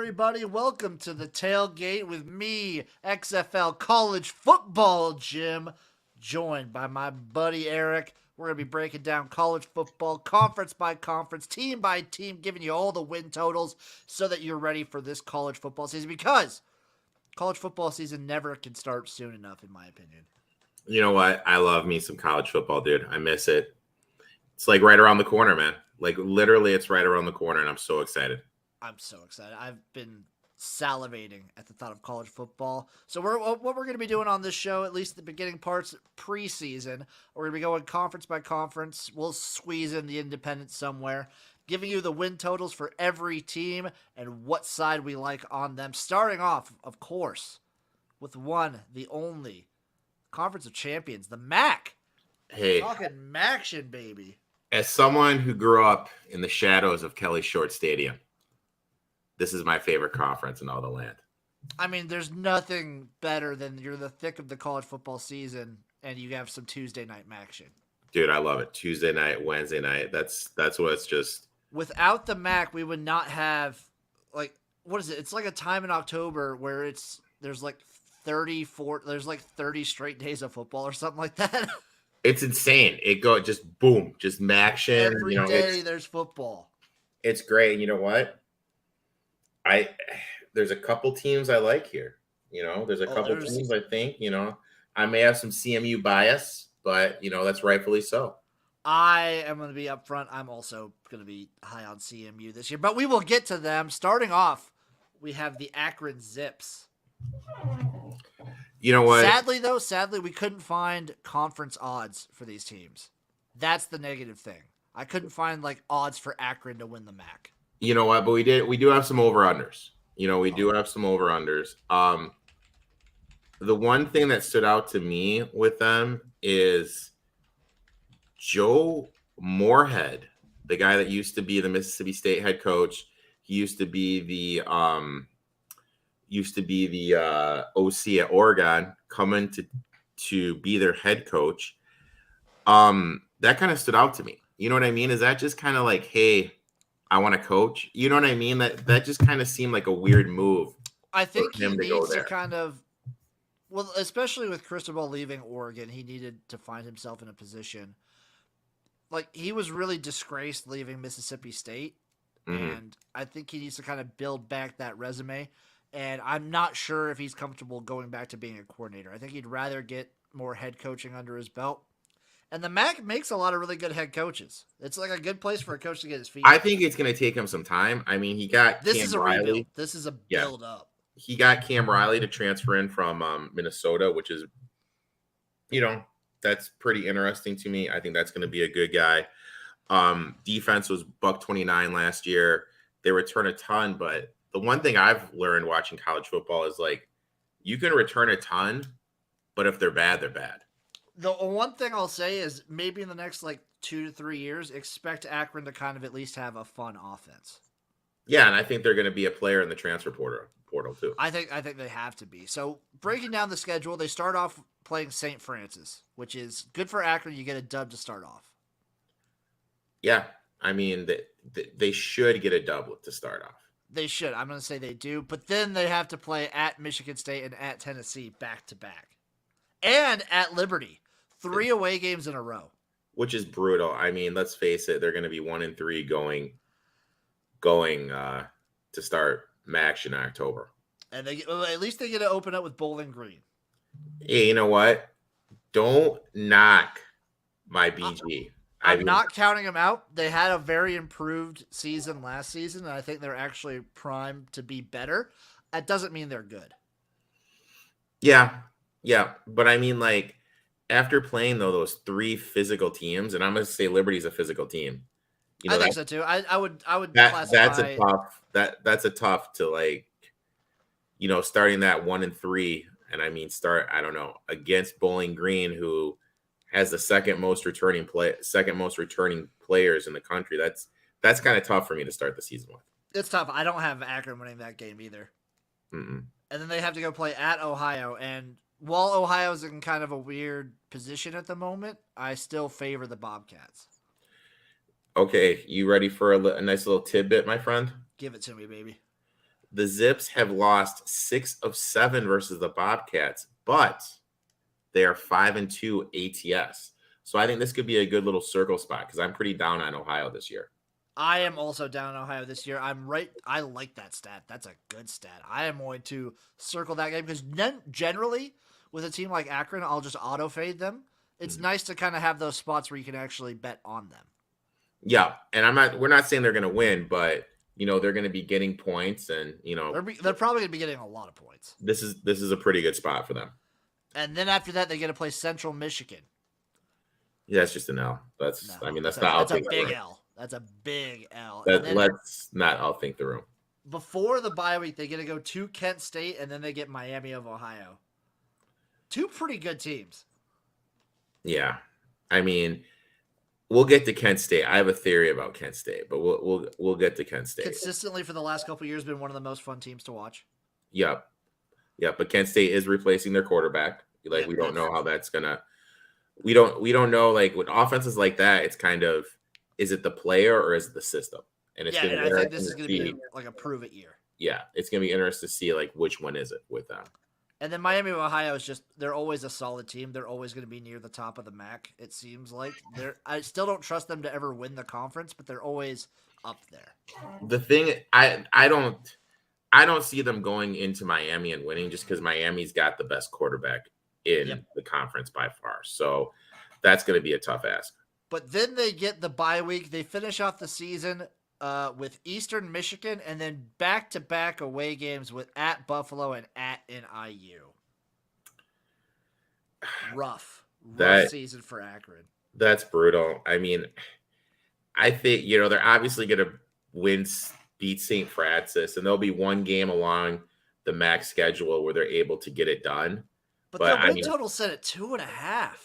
everybody. Welcome to the Tailgate with me, XFL College Football Jim, joined by my buddy Eric. We're going to be breaking down college football conference by conference, team by team, giving you all the win totals so that you're ready for this college football season, because college football season never can start soon enough, in my opinion. You know what? I love me some college football, dude. I miss it. It's like right around the corner, man. Like literally it's right around the corner, and I'm so excited. I'm so excited. I've been salivating at the thought of college football. So what we're going to be doing on this show, at least the beginning parts, preseason, we're going to be going conference by conference. We'll squeeze in the independent somewhere, giving you the win totals for every team and what side we like on them. Starting off, of course, with the only Conference of Champions, the MAC. Hey, talking Maction, baby. As someone who grew up in the shadows of Kelly Short Stadium, this is my favorite conference in all the land. I mean, there's nothing better than you're the thick of the college football season and you have some Tuesday night action. Dude, I love it. Tuesday night, Wednesday night. That's what it's just. Without the MAC, we would not have, like, what is it? It's like a time in October where there's like 30 straight days of football or something like that. It's insane. It just boom, just action. Every day there's football. It's great. You know what? There's a couple teams I like here. There's a couple teams I think, I may have some CMU bias, but that's rightfully so. I am going to be upfront. I'm also going to be high on CMU this year, but we will get to them. Starting off, we have the Akron Zips. You know what? Sadly, we couldn't find conference odds for these teams. That's the negative thing. I couldn't find odds for Akron to win the MAC. You know what? But we do have some over-unders. We do have some over-unders. The one thing that stood out to me with them is Joe Moorhead, the guy that used to be the Mississippi State head coach. He used to be the OC at Oregon, coming to be their head coach. That kind of stood out to me. You know what I mean? Is that just kind of like, hey, I want to coach? You know what I mean? That just kind of seemed like a weird move. I think he needs to kind of, well, especially with Cristobal leaving Oregon, he needed to find himself in a position. He was really disgraced leaving Mississippi State, and I think he needs to kind of build back that resume. And I'm not sure if he's comfortable going back to being a coordinator. I think he'd rather get more head coaching under his belt. And the MAC makes a lot of really good head coaches. It's like a good place for a coach to get his feet. I think it's going to take him some time. I mean, he got this Cam is a Riley. rebuild. This is a build up. He got Cam Riley to transfer in from Minnesota, which is, that's pretty interesting to me. I think that's going to be a good guy. Defense was $129 last year. They return a ton, but the one thing I've learned watching college football is you can return a ton, but if they're bad, they're bad. The one thing I'll say is maybe in the next 2 to 3 years, expect Akron to kind of at least have a fun offense. Yeah, and I think they're going to be a player in the transfer portal too. I think they have to be. So breaking down the schedule, they start off playing St. Francis, which is good for Akron. You get a dub to start off. Yeah, I mean they should get a dub to start off. They should. I'm going to say they do. But then they have to play at Michigan State and at Tennessee back-to-back. And at Liberty. 3 away games in a row. Which is brutal. I mean, let's face it. They're going to be 1-3 going to start MAC in October. And at least they get to open up with Bowling Green. Hey, you know what? Don't knock my BG. I'm not counting them out. They had a very improved season last season, and I think they're actually primed to be better. That doesn't mean they're good. Yeah. But I mean, after playing those 3 physical teams, and I'm going to say Liberty's a physical team. I think so too. I would classify that's a tough to starting that 1-3, and I mean I don't know, against Bowling Green, who has the second most returning players in the country. That's kind of tough for me to start the season with. It's tough. I don't have Akron winning that game either. Mm-mm. And then they have to go play at Ohio, and while Ohio's in kind of a weird position at the moment, I still favor the Bobcats. Okay, you ready for a nice little tidbit, my friend? Give it to me, baby. The Zips have lost 6 of 7 versus the Bobcats, but they are 5-2 ATS. So I think this could be a good little circle spot because I'm pretty down on Ohio this year. I am also down in Ohio this year. I'm right. I like that stat. That's a good stat. I am going to circle that game because generally with a team like Akron, I'll just auto fade them. It's nice to kind of have those spots where you can actually bet on them. Yeah, and we're not saying they're going to win, but they're going to be getting points, and they're probably going to be getting a lot of points. This is a pretty good spot for them. And then after that, they get to play Central Michigan. Yeah, that's just an L. That's a big L. That's a big L. Let's not outthink the room. Before the bye week, they get to go to Kent State, and then they get Miami of Ohio. 2 pretty good teams. Yeah, I mean, we'll get to Kent State. I have a theory about Kent State, but we'll get to Kent State. Consistently for the last couple of years, been one of the most fun teams to watch. Yep. But Kent State is replacing their quarterback. We don't know how that's gonna. We don't know with offenses like that. It's kind of, is it the player or is it the system? And it's I think this is going to be like a prove it year. Yeah, it's going to be interesting to see which one is it with them. And then Miami of Ohio is just, they're always a solid team. They're always going to be near the top of the MAC, it seems like. I still don't trust them to ever win the conference, but they're always up there. The thing, I don't see them going into Miami and winning just because Miami's got the best quarterback in the conference by far. So that's going to be a tough ask. But then they get the bye week. They finish off the season with Eastern Michigan and then back-to-back away games with at Buffalo and at NIU. Rough season for Akron. That's brutal. I mean, I think, they're obviously going to beat St. Francis, and there'll be one game along the MAC schedule where they're able to get it done. But their win total set at 2.5.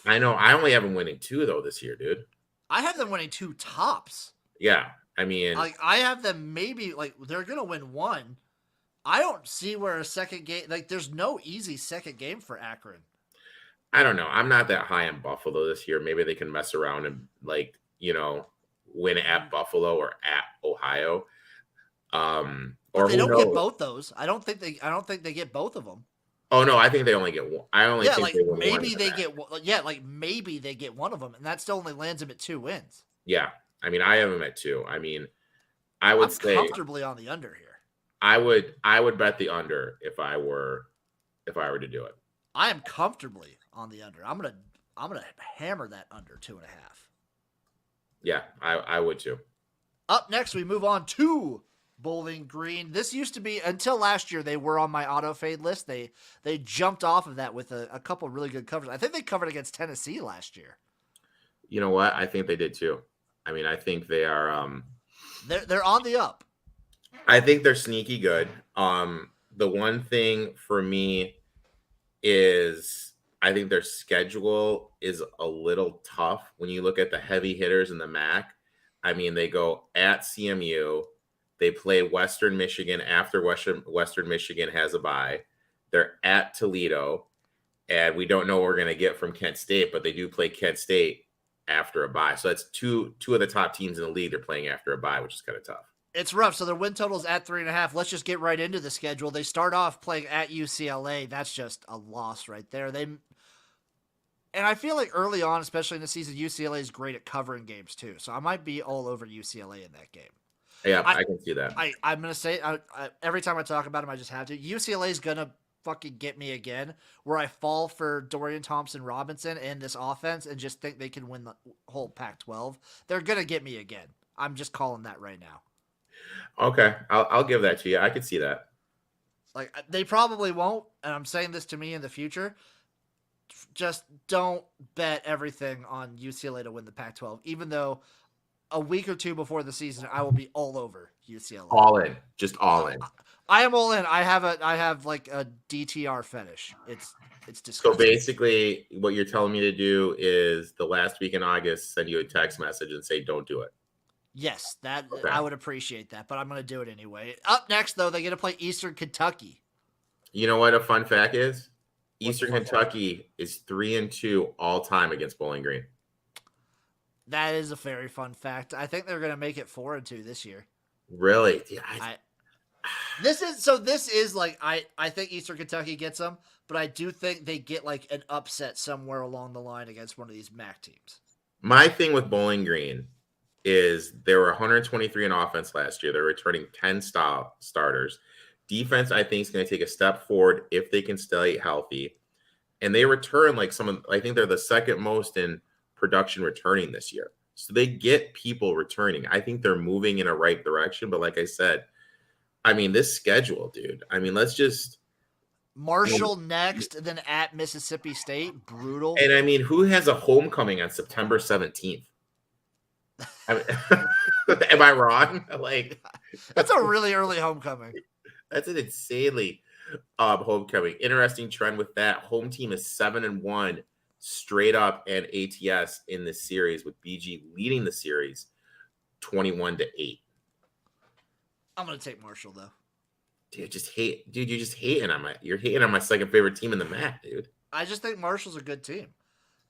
I know. I only have them winning 2 though this year, dude. I have them winning 2 tops. Yeah, I mean, I have them maybe they're gonna win 1. I don't see where a second game there's no easy second game for Akron. I don't know. I'm not that high on Buffalo this year. Maybe they can mess around and win at Buffalo or at Ohio. Or they don't get both those. I don't think they get both of them. Oh no, I think they only get one. I only think they win maybe they get maybe they get one of them, and that still only lands them at 2 wins. Yeah, I mean, I have them at 2. I mean, I would say comfortably on the under here. I would bet the under if I were to do it. I am comfortably on the under. I'm gonna hammer that under 2.5. Yeah, I would too. Up next, we move on to Bowling Green. This used to be, until last year, they were on my auto fade list. They jumped off of that with a couple really good covers. I think they covered against Tennessee last year. You know what? I think they did too. I mean, I think they are. They're on the up. I think they're sneaky good. The one thing for me is I think their schedule is a little tough when you look at the heavy hitters in the MAC. I mean, they go at CMU. They play Western Michigan after Western Michigan has a bye. They're at Toledo, and we don't know what we're going to get from Kent State, but they do play Kent State after a bye. So that's two of the top teams in the league they're playing after a bye, which is kind of tough. It's rough. So their win total is at 3.5. Let's just get right into the schedule. They start off playing at UCLA. That's just a loss right there. And I feel like early on, especially in the season, UCLA is great at covering games too. So I might be all over UCLA in that game. Yeah, I can see that. I'm going to say, every time I talk about them, I just have to. UCLA is going to fucking get me again, where I fall for Dorian Thompson-Robinson and this offense and just think they can win the whole Pac-12. They're going to get me again. I'm just calling that right now. Okay, I'll give that to you. I could see that. They probably won't, and I'm saying this to me in the future. Just don't bet everything on UCLA to win the Pac-12, even though a week or two before the season, I will be all over UCLA. All in. Just all in. I am all in. I have like a DTR fetish. It's disgusting. So basically what you're telling me to do is the last week in August, send you a text message and say, don't do it. Yes, okay. I would appreciate that, but I'm going to do it anyway. Up next, though, they get to play Eastern Kentucky. You know what a fun fact is? Eastern Kentucky is 3-2 all time against Bowling Green. That is a very fun fact. I think they're going to make it 4-2 this year. Really? Yeah, This is like I think Eastern Kentucky gets them, but I do think they get like an upset somewhere along the line against one of these MAC teams. My thing with Bowling Green is there were 123 in offense last year. They're returning 10 starters. Defense, I think, is going to take a step forward if they can stay healthy. And they return like I think they're the second most in production returning this year. So they get people returning. I think they're moving in a right direction. But like I said, I mean, this schedule, dude. I mean, let's just Marshall next, then at Mississippi State. Brutal. And I mean, who has a homecoming on September 17th? I mean, am I wrong? Like, that's a really early homecoming. That's an insanely homecoming. Interesting trend with that. Home team is 7-1 straight up and ATS in this series, with BG leading the series 21-8. I'm gonna take Marshall though. Dude, you're just hating on my second favorite team in the MAC, dude. I just think Marshall's a good team,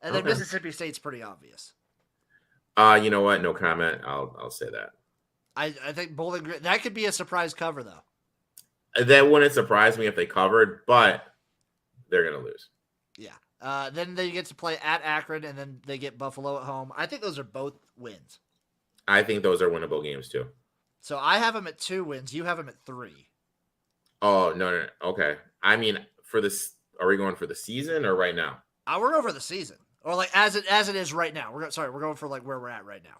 and then Mississippi State's pretty obvious. You know what? No comment. I'll say that. I think Bowling Green, that could be a surprise cover though. That wouldn't surprise me if they covered, but they're gonna lose. Yeah. Then they get to play at Akron, and then they get Buffalo at home. I think those are both wins. I think those are winnable games too. So I have them at 2 wins. You have them at 3. Oh, no. Okay. I mean, for this, are we going for the season or right now? We're going for the season, or like as it is right now. We're going for like where we're at right now.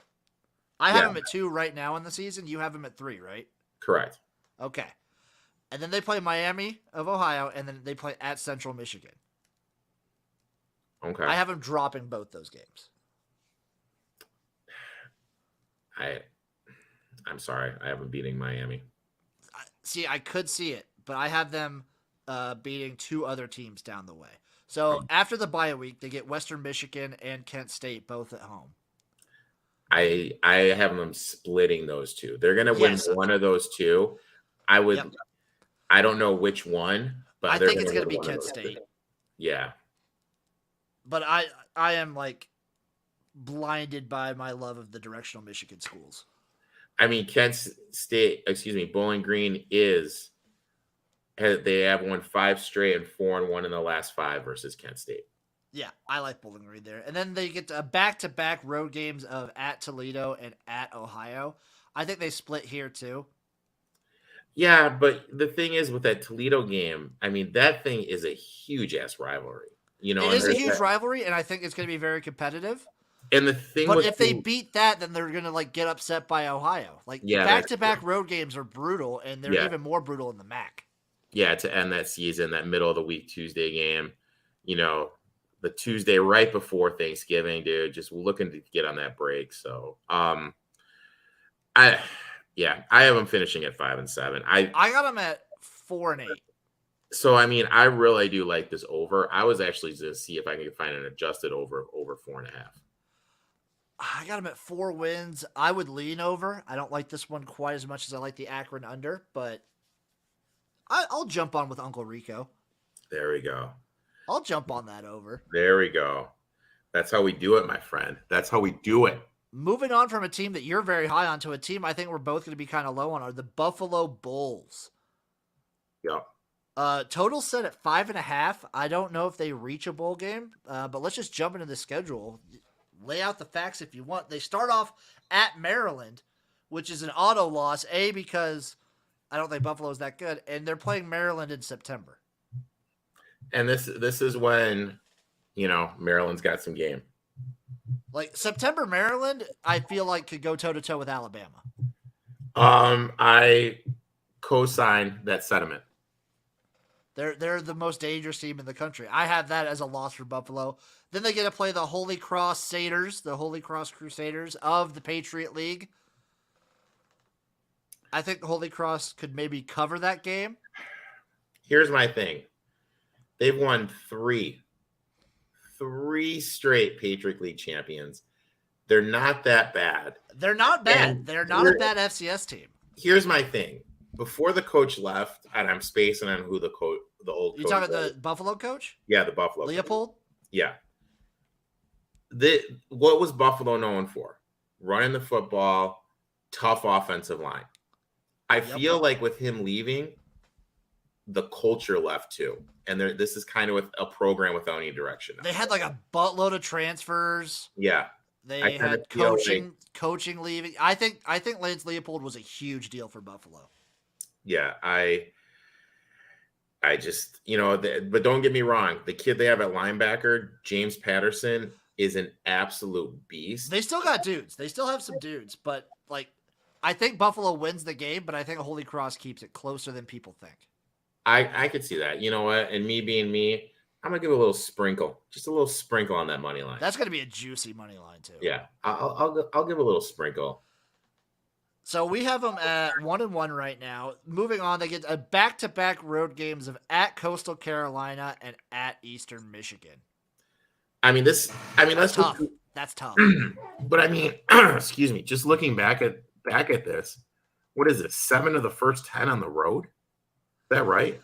I have them at 2 right now in the season. You have them at 3, right? Correct. Okay. And then they play Miami of Ohio, and then they play at Central Michigan. Okay. I have them dropping both those games. I'm sorry. I have them beating Miami. See, I could see it, but I have them beating 2 other teams down the way. So after the bye week, they get Western Michigan and Kent State both at home. I have them splitting those 2. They're going to win one of those 2. I would. Yep. I don't know which one, but I think it's going to be Kent State. 2. Yeah. But I am like blinded by my love of the directional Michigan schools. I mean, Bowling Green they have won 5 straight and 4-1 in the last 5 versus Kent State. Yeah, I like Bowling Green there. And then they get a back-to-back road games of at Toledo and at Ohio. I think they split here too. Yeah, but the thing is with that Toledo game, I mean, that thing is a huge-ass rivalry. You know, it is a huge rivalry, and I think it's going to be very competitive. And the thing, but if they beat that, then they're going to like get upset by Ohio. Like back-to-back road games are brutal, and they're even more brutal in the MAC. Yeah, to end that season, that middle of the week Tuesday game, you know, the Tuesday right before Thanksgiving, dude, just looking to get on that break. So, I have them finishing at 5 and 7. I got them at 4 and 8. So, I mean, I really do like this over. I was actually to see if I could find an adjusted over 4.5. I got them at 4 wins. I would lean over. I don't like this one quite as much as I like the Akron under, but I'll jump on with Uncle Rico. There we go. I'll jump on that over. There we go. That's how we do it, my friend. That's how we do it. Moving on from a team that you're very high on to a team I think we're both going to be kind of low on are the Buffalo Bulls. Yep. Total set at 5.5. I don't know if they reach a bowl game, but let's just jump into the schedule. Lay out the facts if you want. They start off at Maryland, which is an auto loss, because I don't think Buffalo is that good, and they're playing Maryland in September. And this is when, you know, Maryland's got some game. Like September Maryland, I feel like could go toe-to-toe with Alabama. I co-sign that sentiment. They're the most dangerous team in the country. I have that as a loss for Buffalo. Then they get to play the Holy Cross Satyrs, the Holy Cross Crusaders of the Patriot League. I think Holy Cross could maybe cover that game. Here's my thing. They've won 3 straight Patriot League champions. They're not that bad. They're not bad. And they're not a bad FCS team. Here's my thing. Before the coach left, and I'm spacing on who the old coach. You talking about the Buffalo coach? Yeah, the Buffalo Leopold? Coach. Yeah. What was Buffalo known for? Running the football, tough offensive line. I feel like with him leaving, the culture left too. And this is kind of with a program without any direction now. They had like a buttload of transfers. Yeah. They had coaching leaving. I think Lance Leopold was a huge deal for Buffalo. Yeah, I just, but don't get me wrong. The kid they have at linebacker, James Patterson, is an absolute beast. They still got dudes. They still have some dudes, but I think Buffalo wins the game, but I think Holy Cross keeps it closer than people think. I could see that. You know what? And me being me, I'm gonna give a little sprinkle, just a little sprinkle on that money line. That's gonna be a juicy money line too. Yeah, I'll give a little sprinkle. So we have them at 1-1 right now. Moving on, they get a back-to-back road games of at Coastal Carolina and at Eastern Michigan. That's tough. That's tough. But excuse me, just looking back at this, what is it? 7 of the first 10 on the road. Is that right?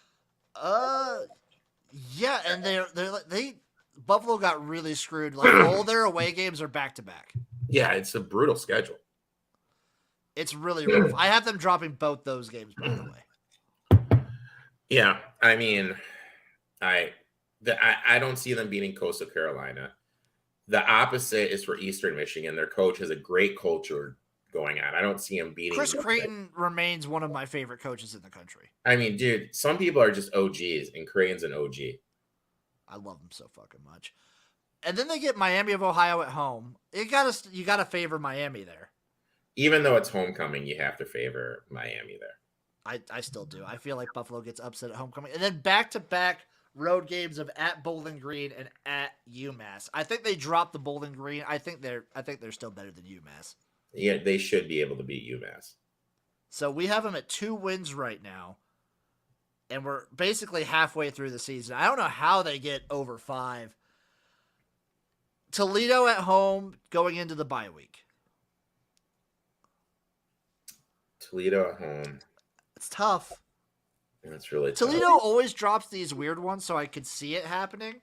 Yeah, and they Buffalo got really screwed. Like all their away games are back-to-back. Yeah, it's a brutal schedule. It's really rough. I have them dropping both those games, by the way. Yeah, I don't see them beating Coastal Carolina. The opposite is for Eastern Michigan. Their coach has a great culture going on. I don't see him beating. Chris Creighton remains one of my favorite coaches in the country. Dude, some people are just OGs, and Creighton's an OG. I love him so fucking much. And then they get Miami of Ohio at home. You gotta favor Miami there. Even though it's homecoming, you have to favor Miami there. I still do. I feel like Buffalo gets upset at homecoming. And then back-to-back road games of at Bowling Green and at UMass. I think they dropped the Bowling Green. I think they're still better than UMass. Yeah, they should be able to beat UMass. So we have them at 2 wins right now. And we're basically halfway through the season. I don't know how they get over 5. Toledo at home going into the bye week. Toledo at home. It's tough. It's really tough. Toledo always drops these weird ones, so I could see it happening.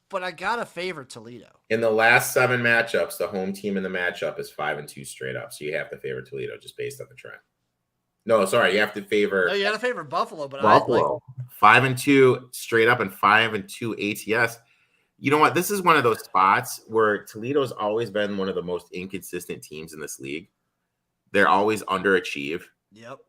But I gotta favor Toledo. In the last 7 matchups, the home team in the matchup is 5-2 straight up. So you have to favor Toledo just based on the trend. No, sorry, you have to favor. No, you got to favor Buffalo, but Buffalo 5-2 straight up and 5-2 ATS. You know what? This is one of those spots where Toledo's always been one of the most inconsistent teams in this league. They're always underachieve. Yep.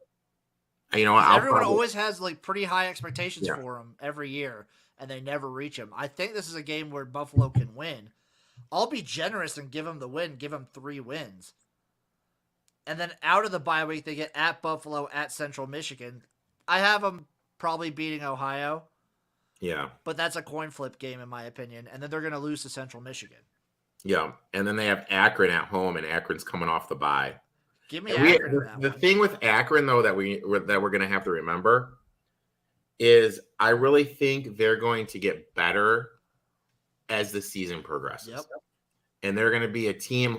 And you know what? Everyone always has pretty high expectations for them every year, and they never reach them. I think this is a game where Buffalo can win. I'll be generous and give them the win. Give them 3 wins. And then out of the bye week, they get at Buffalo, at Central Michigan. I have them probably beating Ohio. Yeah. But that's a coin flip game, in my opinion. And then they're going to lose to Central Michigan. Yeah. And then they have Akron at home, and Akron's coming off the bye. Give me Akron. The thing with Akron, though, that we're going to have to remember is I really think they're going to get better as the season progresses. Yep. And they're going to be a team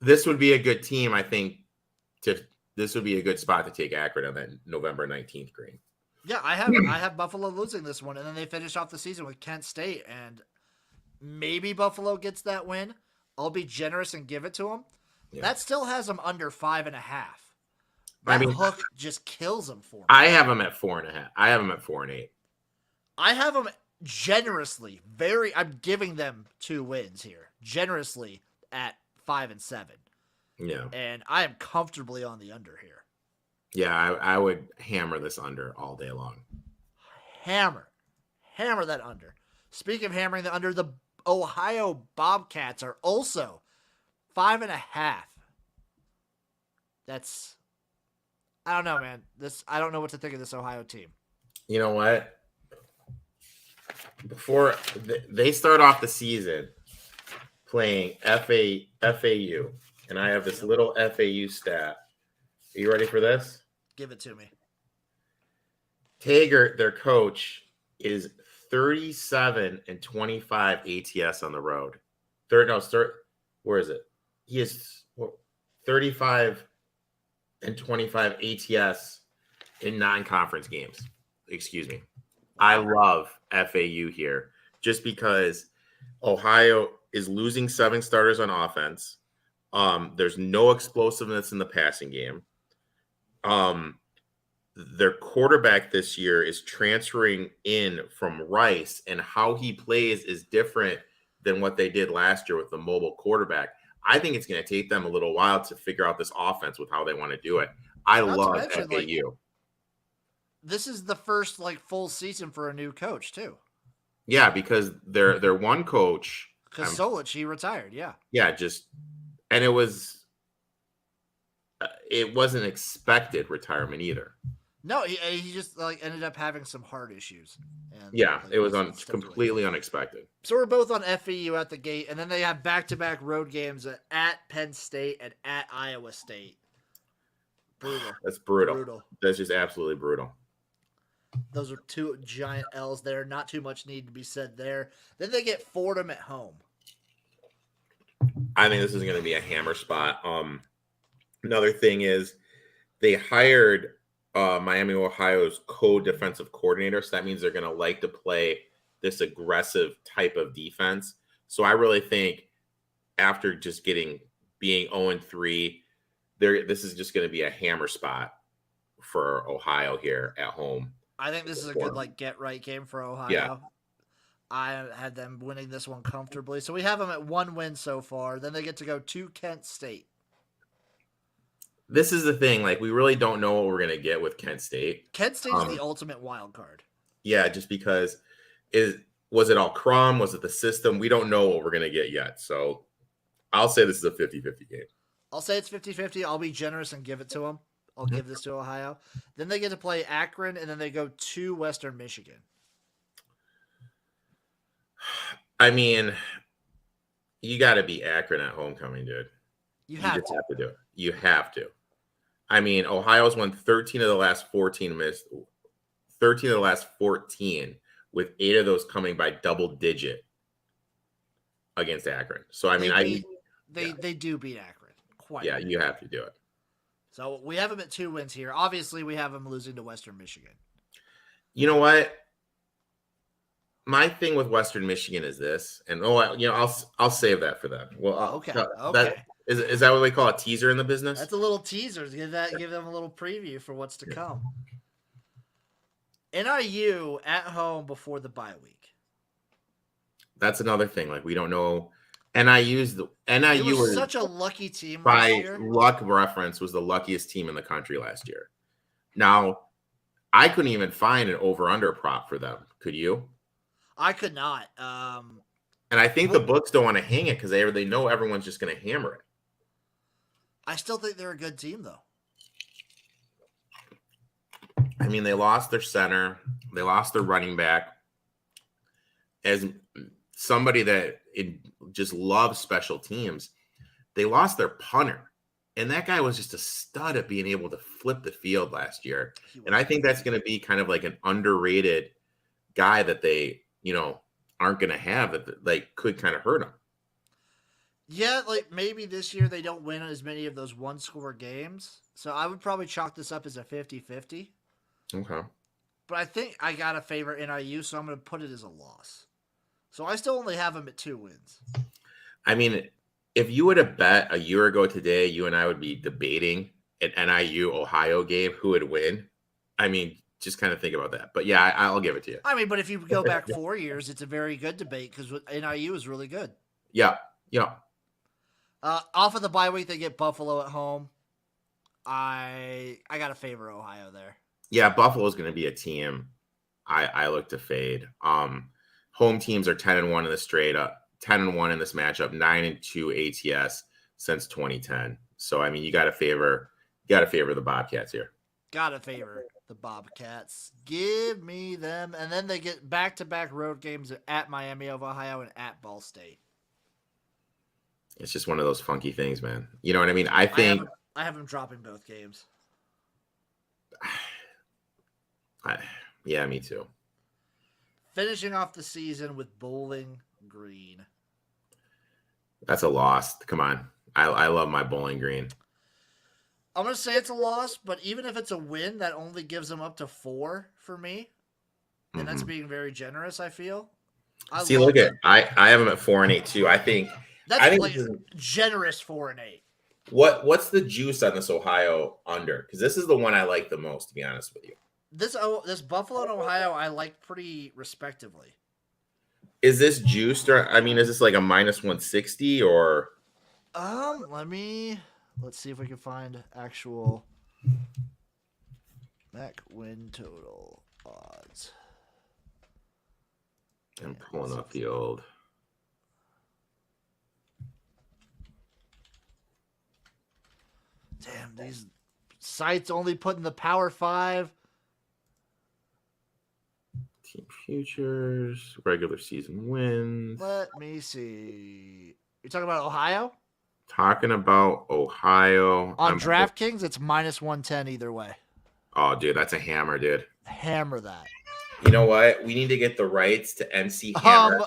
this would be a good team, I think. This would be a good spot to take Akron on that November 19th green. Yeah, I have Buffalo losing this one, and then they finish off the season with Kent State, and maybe Buffalo gets that win. I'll be generous and give it to them. Yeah. That still has them under 5.5. That hook just kills them for me. I have them at 4.5. I have them at 4-8. I have them generously. I'm giving them 2 wins here. Generously at 5-7. Yeah. And I am comfortably on the under here. Yeah, I would hammer this under all day long. Hammer that under. Speaking of hammering the under, the Ohio Bobcats are also 5.5. That's, I don't know, man. I don't know what to think of this Ohio team. You know what? Before they start off the season playing FAU, and I have this little FAU stat. Are you ready for this? Give it to me. Taggart, their coach, is 37-25 ATS on the road. Where is it? He is 35-25 ATS in non-conference games. Excuse me. I love FAU here just because Ohio is losing 7 starters on offense. There's no explosiveness in the passing game. their quarterback this year is transferring in from Rice, and how he plays is different than what they did last year with the mobile quarterback. I think it's going to take them a little while to figure out this offense with how they want to do it. I love FAU. This is the first full season for a new coach too. Yeah, because their one coach, because Solich, he retired. Yeah, and it wasn't expected retirement either. No, he just ended up having some heart issues. And it was completely unexpected. So we're both on FAU at the gate, and then they have back-to-back road games at Penn State and at Iowa State. Brutal. That's brutal. That's just absolutely brutal. Those are two giant L's there. Not too much need to be said there. Then they get Fordham at home. I think this is going to be a hammer spot. Another thing is they hired Miami, Ohio's co-defensive coordinator. So that means they're going to like to play this aggressive type of defense. So I really think after just being 0-3, this is just going to be a hammer spot for Ohio here at home. I think this is a good get-right game for Ohio. Yeah. I had them winning this one comfortably. So we have them at 1 win so far. Then they get to go to Kent State. This is the thing. We really don't know what we're going to get with Kent State. Kent State is the ultimate wild card. Yeah, just because was it all Crum? Was it the system? We don't know what we're going to get yet. So I'll say this is a 50-50 game. I'll say it's 50-50. I'll be generous and give it to them. I'll give this to Ohio. Then they get to play Akron, and then they go to Western Michigan. I mean, you got to beat Akron at homecoming, dude. You have to do it. You have to. I mean, Ohio's won 13 of the last 14 with 8 of those coming by double digit against Akron. So I mean, they do beat Akron. You have to do it. So we have them at 2 wins here. Obviously, we have them losing to Western Michigan. You know what? My thing with Western Michigan is this, and I'll save that for them. Well, okay. Is that what they call a teaser in the business? That's a little teaser. Give them a little preview for what's to come. NIU at home before the bye week. That's another thing. We don't know. NIU was such a lucky team by last year. Luck reference was the luckiest team in the country last year. Now, I couldn't even find an over/under prop for them. Could you? I could not. And I think the books don't want to hang it because they know everyone's just going to hammer it. I still think they're a good team, though. I mean, they lost their center. They lost their running back. As somebody that just loves special teams, they lost their punter. And that guy was just a stud at being able to flip the field last year. And I think that's going to be kind of an underrated guy that they, aren't going to have that could kind of hurt them. Yeah, maybe this year they don't win as many of those one-score games. So I would probably chalk this up as a 50-50. Okay. But I think I got to favor NIU, so I'm going to put it as a loss. So I still only have them at 2 wins. I mean, if you would have bet a year ago today, you and I would be debating an NIU-Ohio game, who would win. I mean, just kind of think about that. But yeah, I'll give it to you. I mean, but if you go back 4 years, it's a very good debate because NIU is really good. Yeah. Off of the bye week, they get Buffalo at home. I got to favor Ohio there. Yeah, Buffalo's going to be a team I look to fade. Home teams are 10-1 in the straight up, 10-1 in this matchup, 9-2 ATS since 2010. So I mean, you got to favor the Bobcats here. Got to favor the Bobcats. Give me them, and then they get back-to-back road games at Miami of Ohio and at Ball State. It's just one of those funky things, man. You know what I mean? I think I have them dropping both games. Yeah, me too. Finishing off the season with Bowling Green. That's a loss. Come on. I love my Bowling Green. I'm going to say it's a loss, but even if it's a win, that only gives them up to 4 for me. And that's being very generous, I feel. I have them at 4-8 too. I think that's generous 4-8. What's the juice on this Ohio under? Because this is the one I like the most, to be honest with you. This Buffalo and Ohio I like pretty respectively. Is this juiced, or I mean, is this like a -160 or? Let's see if we can find actual MAC win total odds. I'm pulling up the old. Damn, these sites only put in the Power 5. Team futures, regular season wins. Let me see. You're talking about Ohio? Talking about Ohio. On DraftKings, it's -110 either way. Oh, dude, that's a hammer, dude. Hammer that. You know what? We need to get the rights to MC Hammer.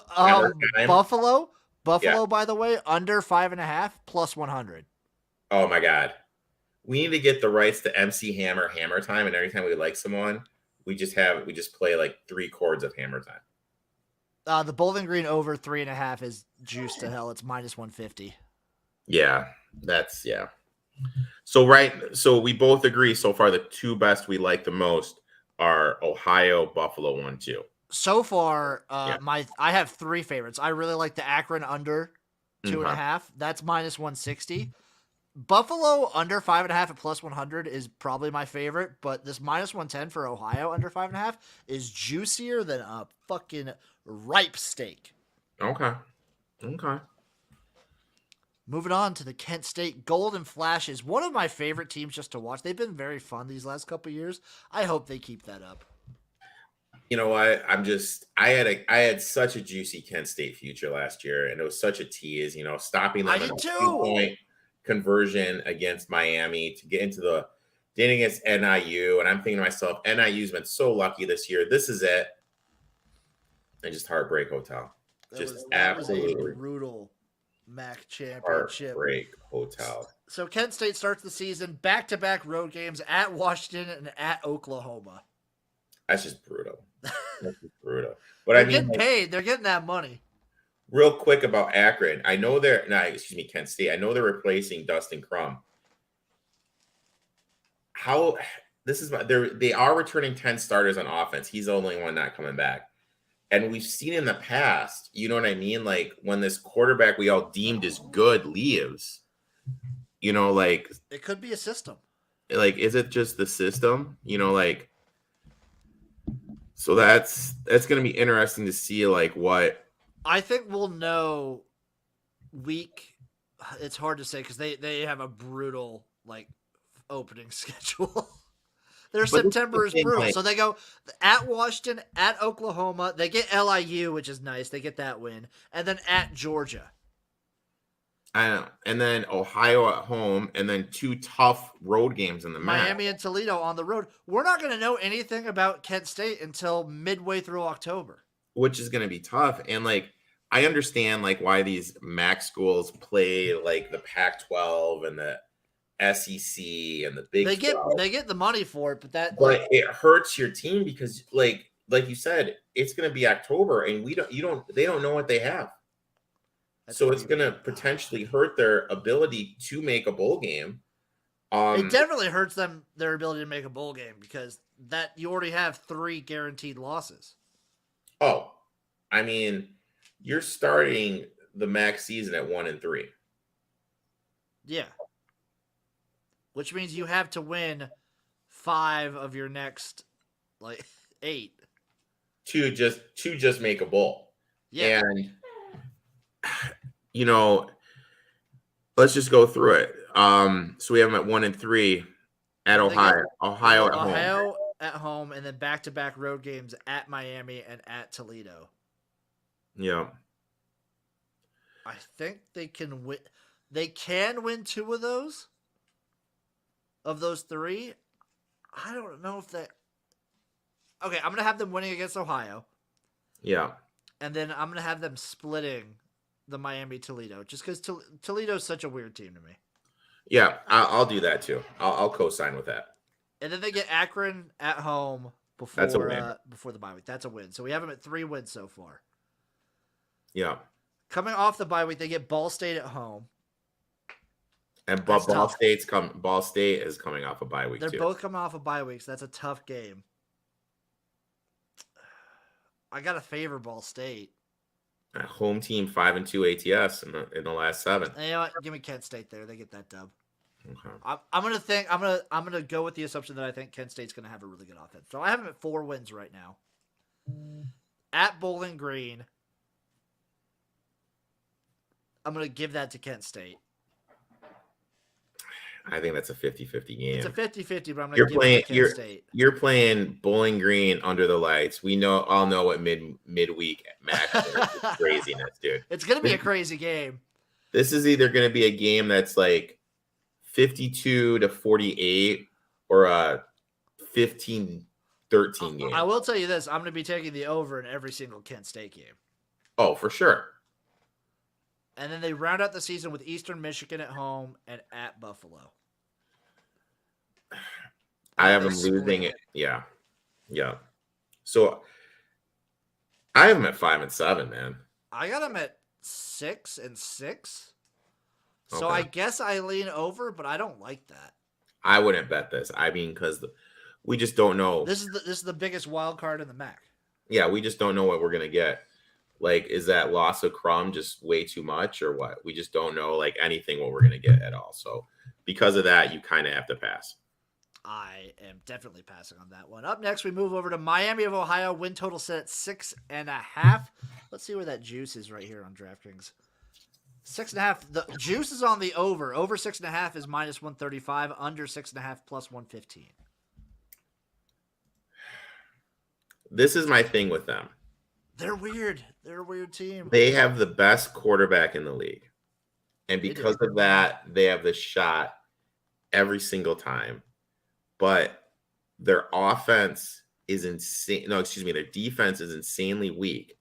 Buffalo, yeah. By the way, under 5.5 +100. Oh my God. We need to get the rights to MC Hammer time, and every time we like someone, we just play like 3 chords of Hammer time. The Bowling Green over 3.5 is juiced to hell. It's -150. Yeah, yeah. So we both agree so far the 2 best we like the most are Ohio, Buffalo 1, 2. So far, I have 3 favorites. I really like the Akron under 2.5. That's -160. Buffalo under 5.5 at +100 is probably my favorite, but this -110 for Ohio under 5.5 is juicier than a fucking ripe steak. Okay. Moving on to the Kent State Golden Flashes, one of my favorite teams just to watch. They've been very fun these last couple of years. I hope they keep that up. You know what? I had such a juicy Kent State future last year, and it was such a tease. You know, stopping them in a 2-point conversion against Miami to get into the dating against NIU, and I'm thinking to myself, NIU's been so lucky this year. This is it, and just heartbreak hotel. That was a brutal MAC championship. Heartbreak hotel. So Kent State starts the season back-to-back road games at Washington and at Oklahoma. That's just brutal. But they're getting paid. They're getting that money. Real quick about Akron. I know Kent State. I know they're replacing Dustin Crum. They are returning 10 starters on offense. He's the only one not coming back. And we've seen in the past, you know what I mean? Like when this quarterback we all deemed as good leaves, you know, like it could be a system. Like, is it just the system? You know, like, so that's going to be interesting to see, like, what. I think we'll know it's hard to say because they have a brutal, like, opening schedule. Their September is brutal. Like, so they go at Washington, at Oklahoma. They get LIU, which is nice. They get that win. And then at Georgia. I know. And then Ohio at home. And then 2 tough road games in the MAC. Miami and Toledo on the road. We're not going to know anything about Kent State until midway through October. Which is going to be tough. And, like, I understand, like, why these MAC schools play, like, the Pac-12 and the SEC and the Big 12. They get the money for it, but it hurts your team because like you said, it's going to be October and they don't know what they have. So it's going to potentially hurt their ability to make a bowl game. It definitely hurts their ability to make a bowl game because that you already have 3 guaranteed losses. Oh, I mean, you're starting the MAC season at 1-3. Yeah. Which means you have to win 5 of your next, like, 8 to just make a bowl. Yeah, and you know, let's just go through it. So we have them at 1-3 at Ohio. Ohio at home, and then back-to-back road games at Miami and at Toledo. Yeah, I think they can win. They can win 2 of those. Of those 3, I don't know if that. Okay, I'm going to have them winning against Ohio. Yeah. And then I'm going to have them splitting the Miami-Toledo, just because Toledo's such a weird team to me. Yeah, I'll do that too. I'll co-sign with that. And then they get Akron at home before the bye week. That's a win. So we have them at 3 wins so far. Yeah. Coming off the bye week, they get Ball State at home. And Ball State is coming off a bye week. They're too. both coming off of bye weeks. That's a tough game. I gotta favor Ball State. A home team 5-2 ATS in the last 7. And you know what? Give me Kent State there. They get that dub. Okay. I'm gonna go with the assumption that I think Kent State's gonna have a really good offense. So I have them at 4 wins right now. At Bowling Green, I'm gonna give that to Kent State. I think that's a 50-50 game. It's a 50-50, but I'm going to give it to Kent State. You're playing Bowling Green under the lights. We all know what midweek match is. It's craziness, dude. It's going to be a crazy game. This is either going to be a game that's like 52-48 or a 15-13 game. I will tell you this. I'm going to be taking the over in every single Kent State game. Oh, for sure. And then they round out the season with Eastern Michigan at home and at Buffalo. I have them losing it. Yeah. So I have them at 5-7, man. I got them at 6-6. So Okay. I guess I lean over, but I don't like that. I wouldn't bet this. I mean, because we just don't know. This is the biggest wild card in the MAC. Yeah, we just don't know what we're gonna get. Like, is that loss of Crum just way too much or what? We just don't know like anything what we're gonna get at all. So because of that, you kind of have to pass. I am definitely passing on that one. Up next, we move over to Miami of Ohio. Win total set at 6.5. Let's see where that juice is right here on DraftKings. 6.5. The juice is on the over. Over 6.5 is minus 135. Under 6.5 plus 115. This is my thing with them. They're weird. They're a weird team. They have the best quarterback in the league. And because of that, they have the shot every single time. But their offense is insane. No, excuse me. Their defense is insanely weak.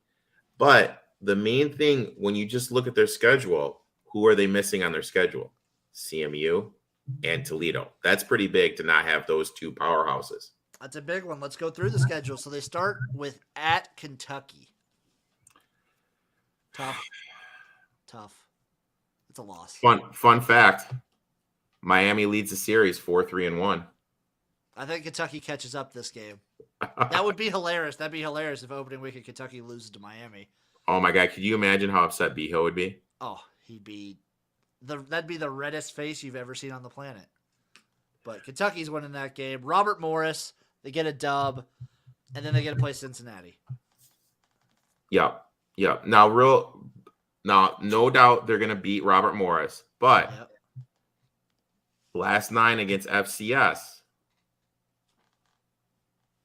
But the main thing, when you just look at their schedule, who are they missing on their schedule? CMU and Toledo. That's pretty big to not have those two powerhouses. That's a big one. Let's go through the schedule. So they start with at Kentucky. Tough. It's a loss. Fun fact. Miami leads the series 4-3-1. I think Kentucky catches up this game. That would be hilarious. That'd be hilarious if opening week of Kentucky loses to Miami. Oh my God. Could you imagine how upset B-Hill would be? Oh, that'd be the reddest face you've ever seen on the planet. But Kentucky's winning that game. Robert Morris, they get a dub, and then they get to play Cincinnati. Yep. Now, no doubt they're going to beat Robert Morris, but last 9 against FCS,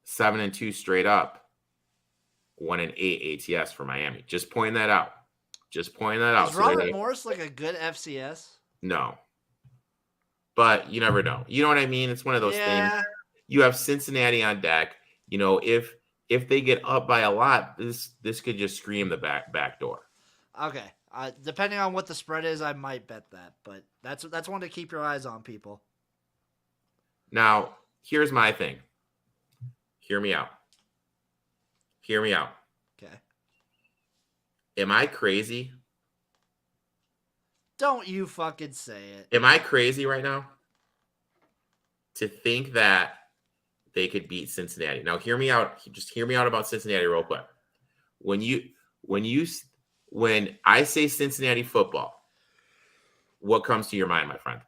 7-2 straight up, 1-8 ATS for Miami. Just pointing that out. Is Robert Morris like a good FCS? No. But you never know. You know what I mean? It's one of those things. You have Cincinnati on deck. You know, if they get up by a lot, this could just scream the back door. Okay. Depending on what the spread is, I might bet that. But that's one to keep your eyes on, people. Now, here's my thing. Hear me out. Okay. Am I crazy? Don't you fucking say it. Am I crazy right now to think that they could beat Cincinnati? Now, hear me out. Just hear me out about Cincinnati real quick. When I say Cincinnati football, what comes to your mind, my friend?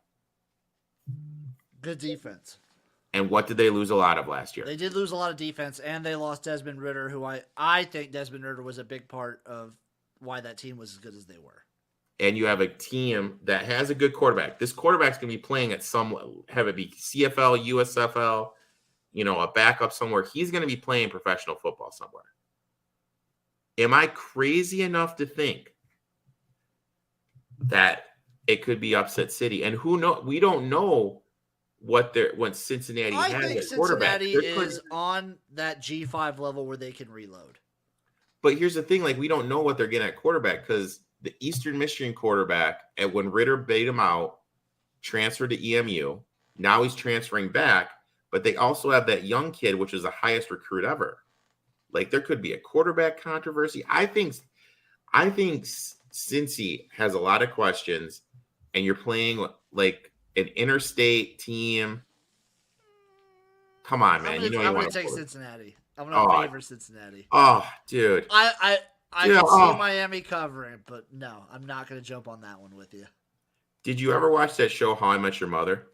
Good defense. And what did they lose a lot of last year? They did lose a lot of defense, and they lost Desmond Ridder, who I think Desmond Ridder was a big part of why that team was as good as they were. And you have a team that has a good quarterback. This quarterback's going to be playing at some level, have it be CFL, USFL, a backup somewhere. He's going to be playing professional football somewhere. Am I crazy enough to think that it could be upset city? And who knows? We don't know what Cincinnati has. I think Cincinnati is on that G5 level where they can reload. But here's the thing, we don't know what they're getting at quarterback because the Eastern Michigan quarterback, and when Ridder bait him out, transferred to EMU. Now he's transferring back, but they also have that young kid, which is the highest recruit ever. There could be a quarterback controversy. I think Cincy has a lot of questions. and you're playing like an interstate team. Come on, man. You I'm want gonna to take play. Cincinnati. I'm gonna Oh, favor Cincinnati. oh, dude. I Dude, could see Miami covering, but no, I'm not gonna jump on that one with you. Did you ever watch that show How I Met Your Mother?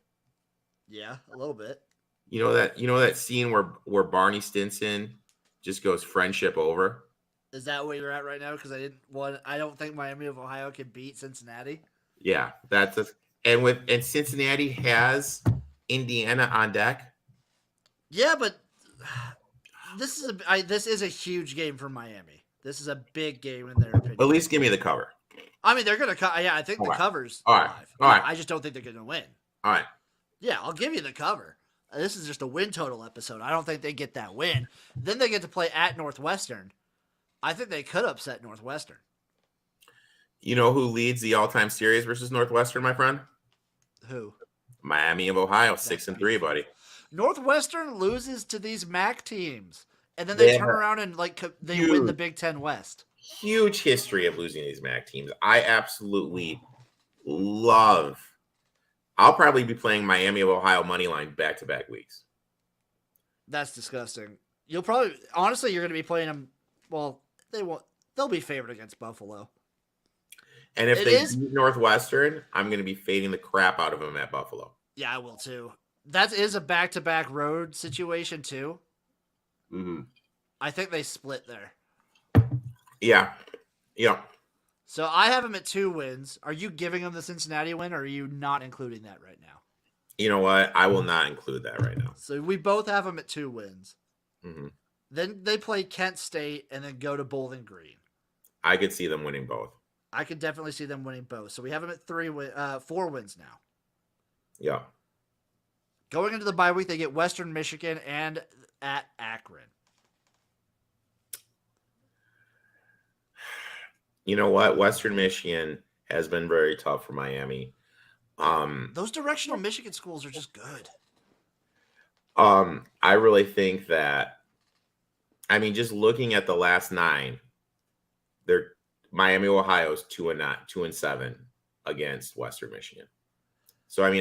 Yeah, a little bit. You know that scene where Barney Stinson just goes friendship over? Is that where you're at right now? Because I don't think Miami of Ohio can beat Cincinnati. Yeah, and Cincinnati has Indiana on deck. Yeah, but this is a huge game for Miami. This is a big game in their opinion. At least give me the cover. I mean, they're gonna yeah, I think the cover's all right. alive. All right. I just don't think they're gonna win. All right. Yeah, I'll give you the cover. This is just a win total episode. I don't think they get that win. Then they get to play at Northwestern. I think they could upset Northwestern. You know who leads the all-time series versus Northwestern, my friend? Who? Miami of Ohio, 6-3, buddy. Northwestern loses to these MAC teams, and then they turn around and they win the Big Ten West. Huge history of losing these MAC teams. I absolutely love. I'll probably be playing Miami of Ohio money line back-to-back weeks. That's disgusting. You're going to be playing them. Well, they won't. They'll be favored against Buffalo. And if they beat Northwestern, I'm going to be fading the crap out of them at Buffalo. Yeah, I will too. That is a back-to-back road situation too. Mm-hmm. I think they split there. Yeah. So I have them at 2 wins. Are you giving them the Cincinnati win, or are you not including that right now? You know what? I will not include that right now. So we both have them at 2 wins. Mm-hmm. Then they play Kent State and then go to Bowling Green. I could see them winning both. I could definitely see them winning both. So we have them at 4 wins now. Yeah. Going into the bye week, they get Western Michigan and at Akron. You know what? Western Michigan has been very tough for Miami. Those directional Michigan schools are just good. I really think that, just looking at the last 9, they're Miami, Ohio's 2-7 against Western Michigan. So I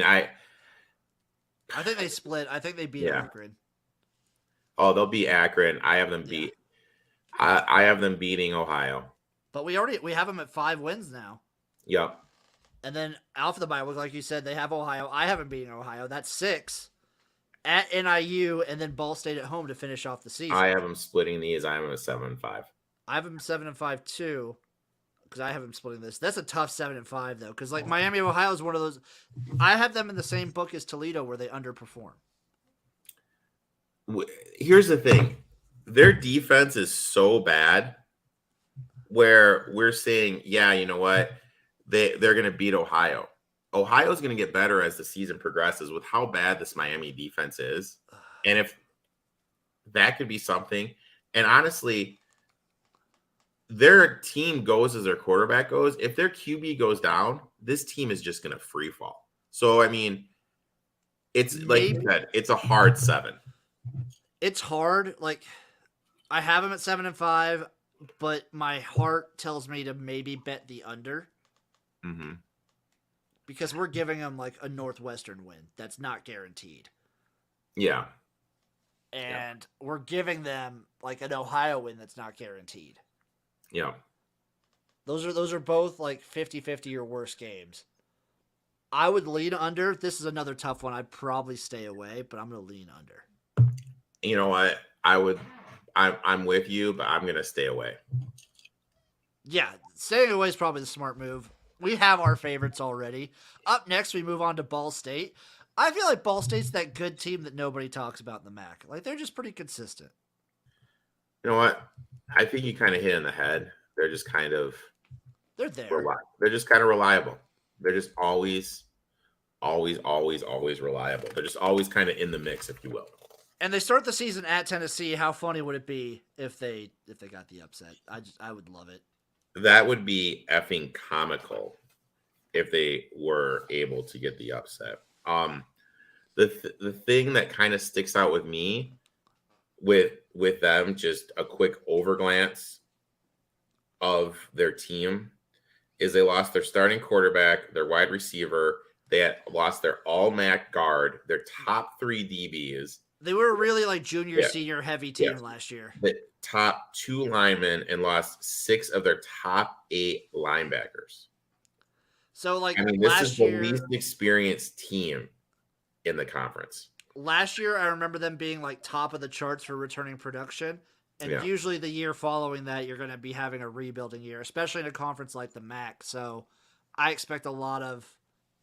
think they split. I think they beat Akron. Oh, they'll beat Akron. I have them beat. I have them beating Ohio. But we have them at 5 wins now. Yep. And then Alpha the bye week, like you said, they have Ohio. I haven't beaten Ohio. That's 6 at NIU, and then Ball State at home to finish off the season. I have them splitting these. I have them at 7-5. I have them 7-5 too, because I have them splitting this. That's a tough 7-5 though, because Miami of Ohio is one of those. I have them in the same book as Toledo, where they underperform. Here's the thing: their defense is so bad, where we're saying, yeah, you know what, they're going to beat Ohio. Ohio's going to get better as the season progresses with how bad this Miami defense is. And if that could be something, and honestly, their team goes as their quarterback goes. If their QB goes down, this team is just going to free fall. So, it's like you said, it's a hard 7. It's hard. I have them at 7-5, but my heart tells me to maybe bet the under. Mm-hmm. Because we're giving them a Northwestern win. That's not guaranteed. Yeah. And we're giving them an Ohio win that's not guaranteed. Yeah. Those are both 50-50 or worse games. I would lean under. This is another tough one. I'd probably stay away, but I'm going to lean under. You know what? I'm with you, but I'm going to stay away. Yeah, staying away is probably the smart move. We have our favorites already. Up next, we move on to Ball State. I feel like Ball State's that good team that nobody talks about in the MAC. They're just pretty consistent. You know what? I think you kind of hit in the head. They're just kind of... They're there. They're just kind of reliable. They're just always reliable. They're just always kind of in the mix, if you will. And they start the season at Tennessee. How funny would it be if they got the upset? I would love it. That would be effing comical if they were able to get the upset. The thing that kind of sticks out with me with them, just a quick overglance of their team, is they lost their starting quarterback, their wide receiver. They had lost their all-MAC guard, their top 3 DBs. They were really like junior, senior heavy team last year. The top 2 linemen and lost 6 of their top 8 linebackers. So, like, I mean, this is the least experienced team in the conference. Last year, I remember them being like top of the charts for returning production. And usually the year following that, you're going to be having a rebuilding year, especially in a conference like the MAC. So I expect a lot of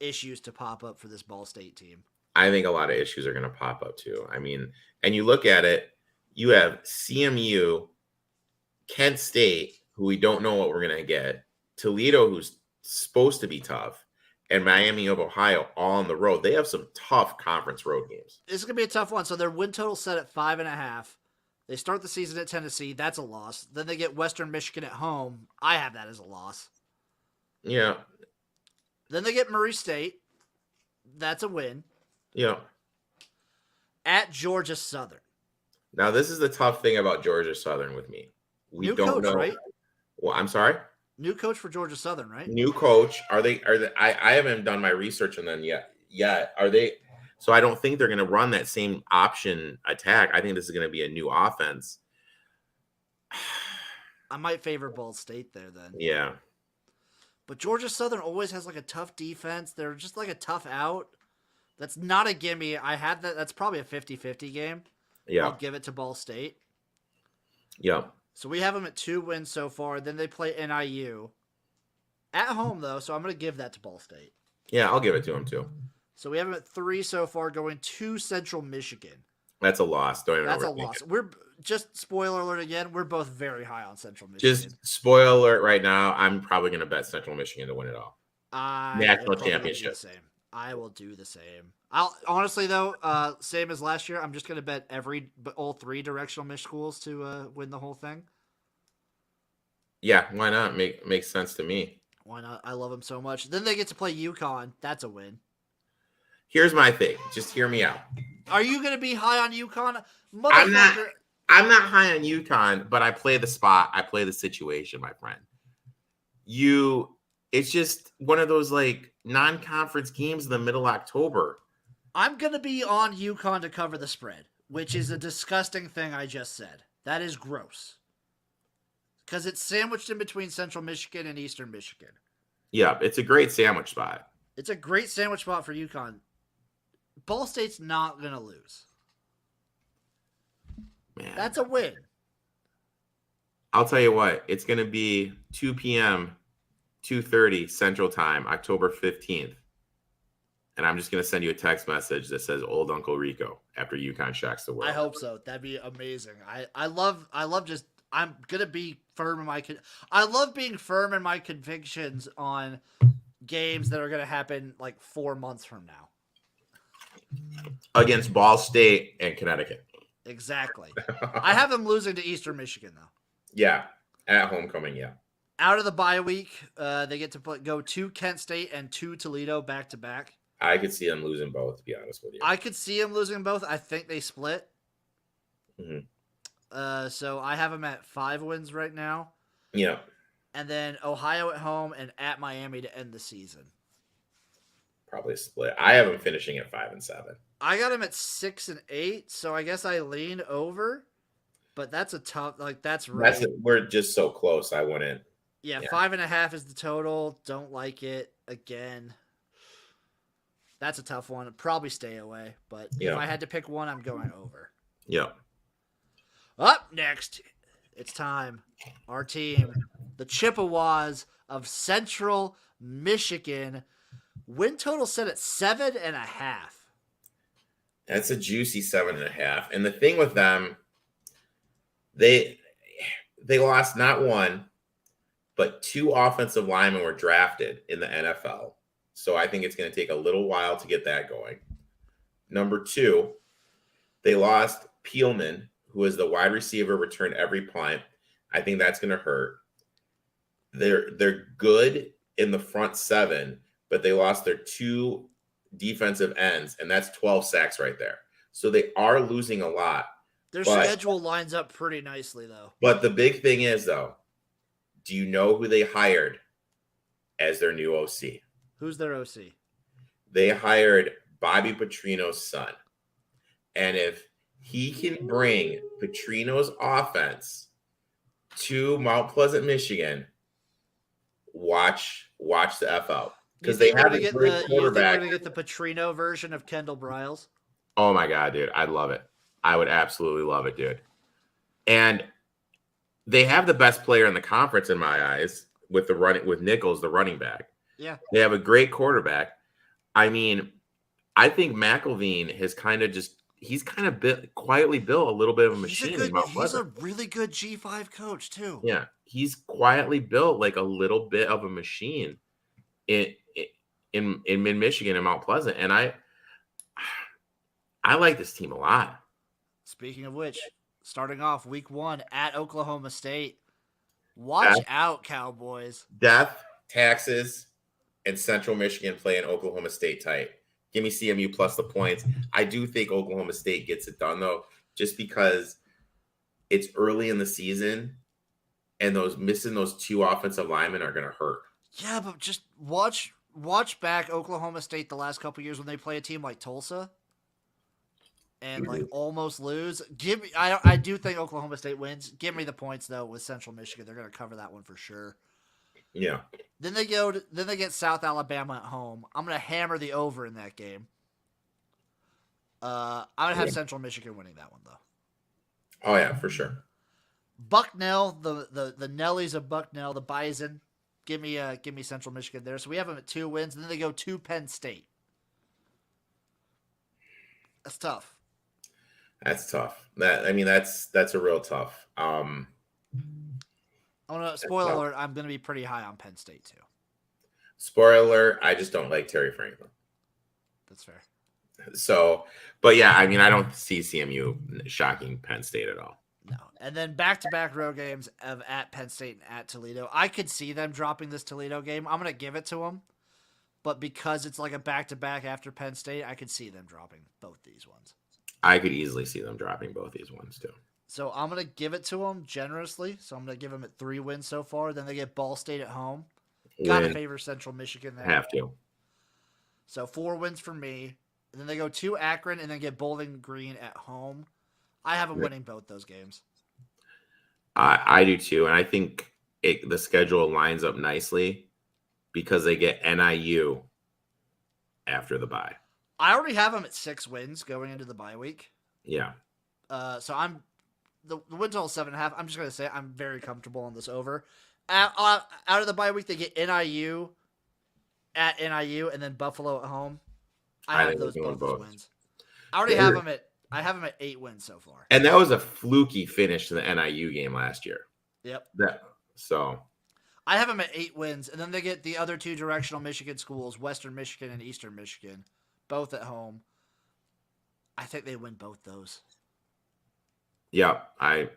issues to pop up for this Ball State team. I think a lot of issues are going to pop up too. I mean, and you look at it, you have CMU, Kent State, who we don't know what we're going to get, Toledo, who's supposed to be tough, and Miami of Ohio all on the road. They have some tough conference road games. This is going to be a tough one. So their win total set at 5.5. They start the season at Tennessee. That's a loss. Then they get Western Michigan at home. I have that as a loss. Yeah. Then they get Murray State. That's a win. Yeah. At Georgia Southern. Now, this is the tough thing about Georgia Southern with me. We don't know. Right? Well, I'm sorry? New coach for Georgia Southern, right? New coach. Are they I haven't done my research on them yet. Are they? So I don't think they're going to run that same option attack. I think this is going to be a new offense. I might favor Ball State there then. Yeah. But Georgia Southern always has like a tough defense. They're just like a tough out. That's not a gimme. I had that. That's probably a 50-50 game. Yeah. I'll give it to Ball State. Yeah. So we have them at 2 wins so far. Then they play NIU. At home, though, so I'm going to give that to Ball State. Yeah, I'll give it to them, too. So we have them at 3 so far, going to Central Michigan. That's a loss. That's a loss. We're just, spoiler alert again, we're both very high on Central Michigan. Just spoiler alert right now, I'm probably going to bet Central Michigan to win it all. National championship. I will do the same. I'll honestly though, same as last year. I'm just gonna bet all 3 directional Mich schools to win the whole thing. Yeah, why not? Makes sense to me. Why not? I love them so much. Then they get to play UConn. That's a win. Here's my thing. Just hear me out. Are you gonna be high on UConn? I'm not high on UConn, but I play the spot. I play the situation, my friend. It's just one of those like non-conference games in the middle of October. I'm going to be on UConn to cover the spread, which is a disgusting thing I just said. That is gross. Because it's sandwiched in between Central Michigan and Eastern Michigan. Yeah, it's a great sandwich spot. It's a great sandwich spot for UConn. Ball State's not going to lose. Man. That's a win. I'll tell you what. It's going to be 2 p.m., 2:30 Central Time, October 15th. And I'm just going to send you a text message that says Old Uncle Rico after UConn shocks the world. I hope so. That'd be amazing. I love just, I'm going to be firm in I love being firm in my convictions on games that are going to happen like 4 months from now. Against Ball State and Connecticut. Exactly. I have them losing to Eastern Michigan though. Yeah. At homecoming. Yeah. Out of the bye week, they get to go to Kent State and to Toledo back to back. I could see them losing both, to be honest with you. I could see them losing both. I think they split. Mm-hmm. So I have them at 5 wins right now. Yeah. And then Ohio at home and at Miami to end the season. Probably split. I have them finishing at 5 and 7. I got them at 6 and 8, so I guess I lean over. But that's a tough, we're just so close. I wouldn't. Yeah, 5.5 is the total. Don't like it. Again, that's a tough one. I'd probably stay away. But if I had to pick one, I'm going over. Yeah. Up next, it's time. Our team, the Chippewas of Central Michigan. Win total set at 7.5. That's a juicy 7.5. And the thing with them, they lost not one, but 2 offensive linemen were drafted in the NFL. So I think it's going to take a little while to get that going. Number 2, they lost Peelman, who is the wide receiver, returned every punt. I think that's going to hurt. They're good in the front 7, but they lost their 2 defensive ends, and that's 12 sacks right there. So they are losing a lot. Their schedule lines up pretty nicely, though. But the big thing is, though, do you know who they hired as their new OC. Who's their OC? They hired Bobby Petrino's son. And if he can bring Petrino's offense to Mount Pleasant, Michigan, watch the F out. Because they have a great quarterback. You think we're going to get the Petrino version of Kendall Briles? Oh, my God, dude. I'd love it. I would absolutely love it, dude. And they have the best player in the conference in my eyes with Nichols, the running back. Yeah. They have a great quarterback. I mean, I think McElveen has he's kind of quietly built a little bit of a machine. He's a really good G5 coach too. Yeah. He's quietly built like a little bit of a machine in mid-Michigan and Mount Pleasant. And I like this team a lot. Speaking of which, starting off week 1 at Oklahoma State. Watch out, Cowboys. Death, taxes, and Central Michigan play in Oklahoma State tight. Give me CMU plus the points. I do think Oklahoma State gets it done, though, just because it's early in the season and missing those 2 offensive linemen are going to hurt. Yeah, but just watch back Oklahoma State the last couple years when they play a team like Tulsa and like almost lose. I do think Oklahoma State wins. Give me the points though with Central Michigan. They're going to cover that one for sure. Yeah. Then they get South Alabama at home. I'm going to hammer the over in that game. I'm going to have Central Michigan winning that one though. Oh yeah, for sure. Bucknell, the Nellies of Bucknell, the Bison. Give me Central Michigan there. So we have them at 2 wins, and then they go to Penn State. That's tough. That's tough. That's a real tough. Spoiler alert, I'm going to be pretty high on Penn State too. Spoiler alert, I just don't like Terry Franklin. That's fair. So, but yeah, I mean, I don't see CMU shocking Penn State at all. No. And then back-to-back road games of at Penn State and at Toledo. I could see them dropping this Toledo game. I'm going to give it to them. But because it's like a back-to-back after Penn State, I could see them dropping both these ones. I could easily see them dropping both these ones too. So I'm going to give it to them generously. So I'm going to give them at 3 wins so far. Then they get Ball State at home. Got to favor Central Michigan there. Have to. So 4 wins for me. And then they go to Akron and then get Bowling Green at home. I have them winning both those games. I do too. And I think the schedule lines up nicely because they get NIU after the bye. I already have them at 6 wins going into the bye week. Yeah. So I'm the win total 7.5. I'm just going to say I'm very comfortable on this over. Out of the bye week, they get NIU at NIU and then Buffalo at home. I have those both wins. I already have them at 8 wins so far. And that was a fluky finish to the NIU game last year. Yep. So I have them at 8 wins, and then they get the other 2 directional Michigan schools, Western Michigan and Eastern Michigan, both at home. I think they win both those. Yeah, I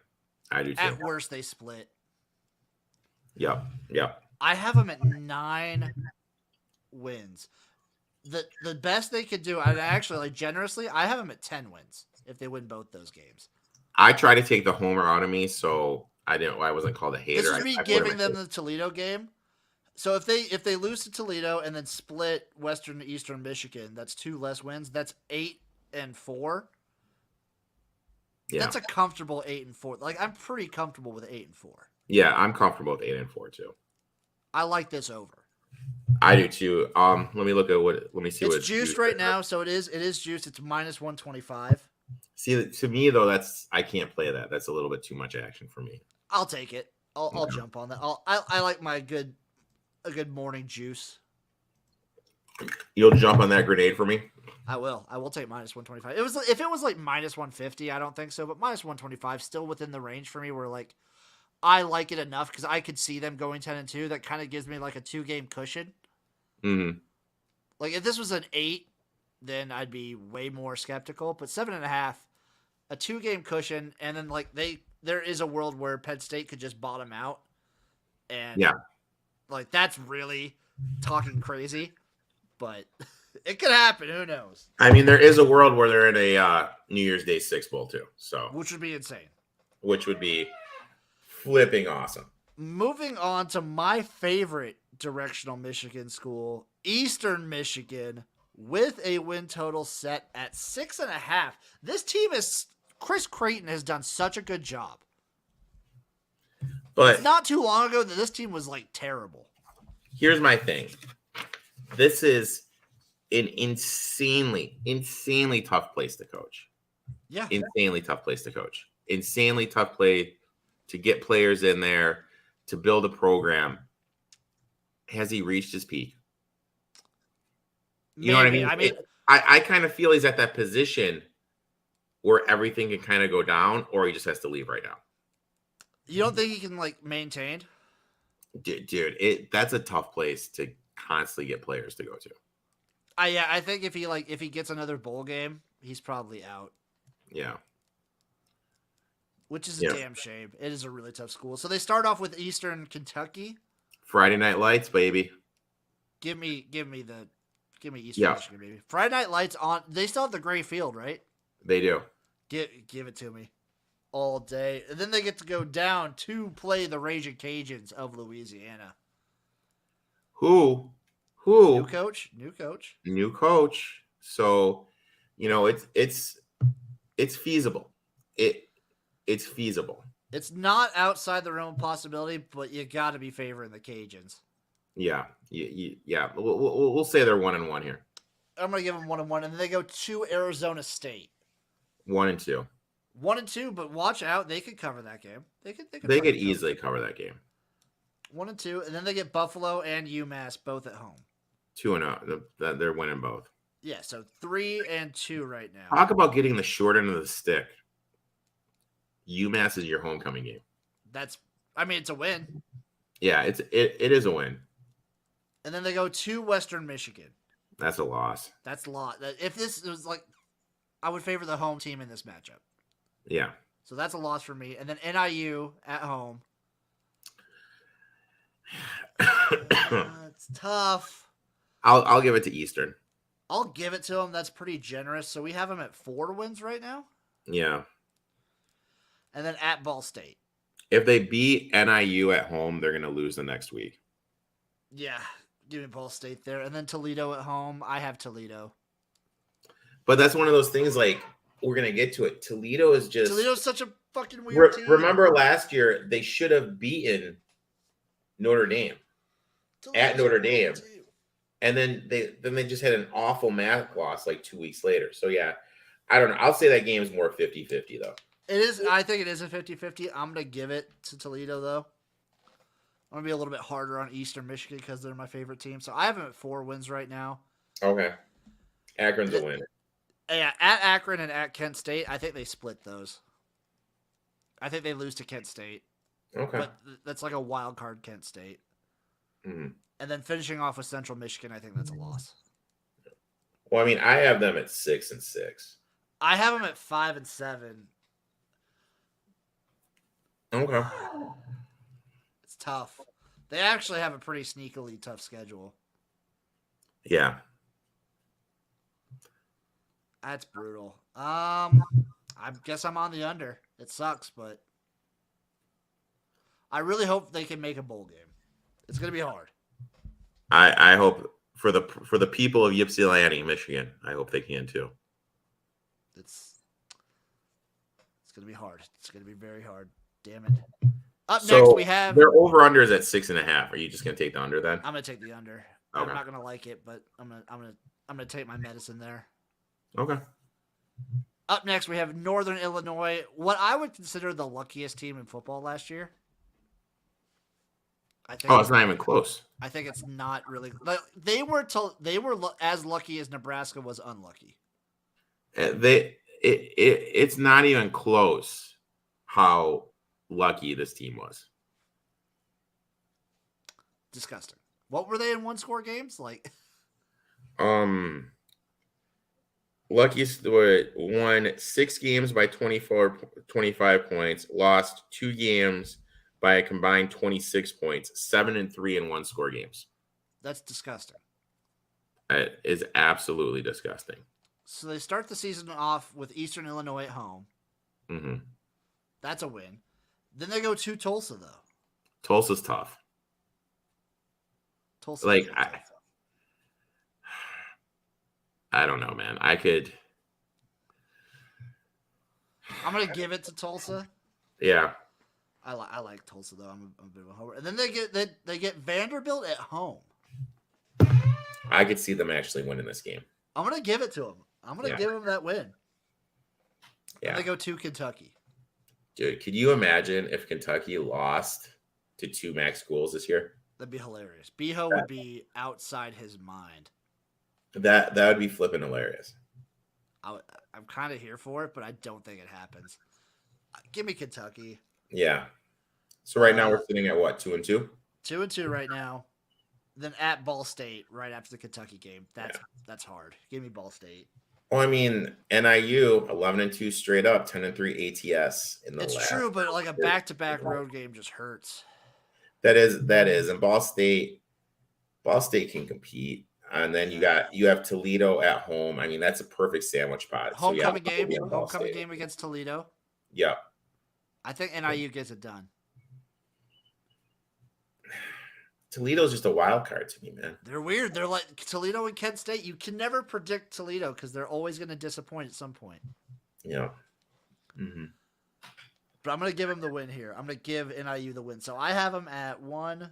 do too. At worst, they split. Yep. I have them at 9 wins. The best they could do, and actually, like generously, I have them at 10 wins if they win both those games. I try to take the homer out of me, so I wasn't called a hater. This is me giving them the Toledo game. So if they lose to Toledo and then split Western and Eastern Michigan, that's 2 less wins. That's 8-4. Yeah. That's a comfortable 8-4. Like I'm pretty comfortable with 8-4. Yeah, I'm comfortable with 8-4 too. I like this over. I do too. Let me look at let me see it's what it's juiced right now. So it is juiced. It's minus 125. See, to me though, I can't play that. That's a little bit too much action for me. I'll take it. I'll jump on that. I like a good morning juice. You'll jump on that grenade for me? I will. I will take minus 125. If it was like minus 150, I don't think so, but minus 125 still within the range for me where like I like it enough because I could see them going 10-2. That kind of gives me like a 2-game cushion. Mm-hmm. Like if this was an 8, then I'd be way more skeptical. But 7.5, a 2-game cushion, and then like there is a world where Penn State could just bottom out, and like that's really talking crazy, but it could happen. Who knows? I mean, there is a world where they're in a New Year's Day 6 bowl too, so which would be insane. Which would be flipping awesome. Moving on to my favorite directional Michigan school, Eastern Michigan, with a win total set at 6.5. This team is Chris Creighton has done such a good job. But it's not too long ago that this team was like terrible. Here's my thing. This is an insanely tough place to coach. Yeah. Insanely tough place to coach. Insanely tough play to get players in there, to build a program. Has he reached his peak? You know what I mean? I kind of feel he's at that position where everything can kind of go down, or he just has to leave right now. You don't think he can like maintain? Dude, that's a tough place to constantly get players to go to. I think if he gets another bowl game, he's probably out. Yeah. Which is a damn shame. It is a really tough school. So they start off with Eastern Kentucky. Friday Night Lights, baby. Give me Eastern Michigan, baby. Friday Night Lights on. They still have the gray field, right? They do. Give it to me all day. And then they get to go down to play the Raging Cajuns of Louisiana. Who? New coach. New coach. So, it's feasible. It's feasible. It's not outside the realm of possibility, but you got to be favoring the Cajuns. Yeah. We'll say they're 1-1 here. I'm going to give them 1-1, and then they go to Arizona State. 1-2. 1-2, but watch out. They could cover that game. They could easily cover that game. 1-2, and then they get Buffalo and UMass both at home. 2-0. They're winning both. Yeah, so 3-2 right now. Talk about getting the short end of the stick. UMass is your homecoming game. It's a win. Yeah, it is a win. And then they go to Western Michigan. That's a loss. That's a lot. If this was like, I would favor the home team in this matchup. Yeah. So that's a loss for me. And then NIU at home. It's tough. I'll give it to Eastern. I'll give it to them. That's pretty generous. So we have them at 4 wins right now. Yeah. And then at Ball State. If they beat NIU at home, they're going to lose the next week. Yeah. Give me Ball State there. And then Toledo at home. I have Toledo. But that's one of those things, like, we're going to get to it. Toledo's such a fucking weird team. Remember last year, they should have beaten Notre Dame at Notre Dame. And then they just had an awful math loss like 2 weeks later. So, yeah, I don't know. I'll say that game's more 50-50, though. It is. I think it is a 50-50. I'm going to give it to Toledo, though. I'm going to be a little bit harder on Eastern Michigan because they're my favorite team. So I have them at 4 wins right now. Okay. Akron's a winner. Yeah, at Akron and at Kent State, I think they split those. I think they lose to Kent State. Okay. But that's like a wild card Kent State. Mm-hmm. And then finishing off with Central Michigan, I think that's a loss. Well, I have them at 6-6. I have them at 5-7. Okay. It's tough. They actually have a pretty sneakily tough schedule. Yeah. That's brutal. I guess I'm on the under. It sucks, but I really hope they can make a bowl game. It's going to be hard. I hope for the people of Ypsilanti, Michigan, I hope they can too. It's going to be hard. It's going to be very hard. Damn it. Up next, we have their over/unders at 6.5. Are you just going to take the under then? I'm going to take the under. Okay. I'm not going to like it, but I'm going to take my medicine there. Okay. Up next, we have Northern Illinois, what I would consider the luckiest team in football last year. It's not even close. I think it's not really. Like, they were as lucky as Nebraska was unlucky. It's not even close how lucky this team was. Disgusting. What were they in 1-score games? Like, luckiest won 6 games by 25 points, lost 2 games by a combined 26 points, 7-3 in 1-score games. That's disgusting. It is absolutely disgusting. So they start the season off with Eastern Illinois at home. Mm-hmm. That's a win. Then they go to Tulsa, though. Tulsa's tough. Tulsa. Like I don't know, man. I'm gonna give it to Tulsa. Yeah. I like Tulsa though. I'm a bit of a homer. And then they get Vanderbilt at home. I could see them actually winning this game. I'm gonna give it to them. I'm gonna give them that win. Yeah. And they go to Kentucky. Dude, could you imagine if Kentucky lost to 2 MAC schools this year? That'd be hilarious. Beho would be outside his mind. That would be flipping hilarious. I'm kind of here for it, but I don't think it happens. Give me Kentucky. Yeah. So right now we're sitting at what, 2-2? 2-2 right now. Then at Ball State right after the Kentucky game. That's hard. Give me Ball State. Well, I mean, NIU 11-2 straight up, 10-3 ATS in the last. It's true, but like a back-to-back road game just hurts. That is, and Ball State can compete. And then you have Toledo at home. I mean, that's a perfect sandwich pot. Homecoming game against Toledo. Yeah. I think NIU gets it done. Toledo's just a wild card to me, man. They're weird. They're like Toledo and Kent State. You can never predict Toledo because they're always going to disappoint at some point. Yeah. Mm-hmm. But I'm going to give them the win here. I'm going to give NIU the win. So I have them at 1,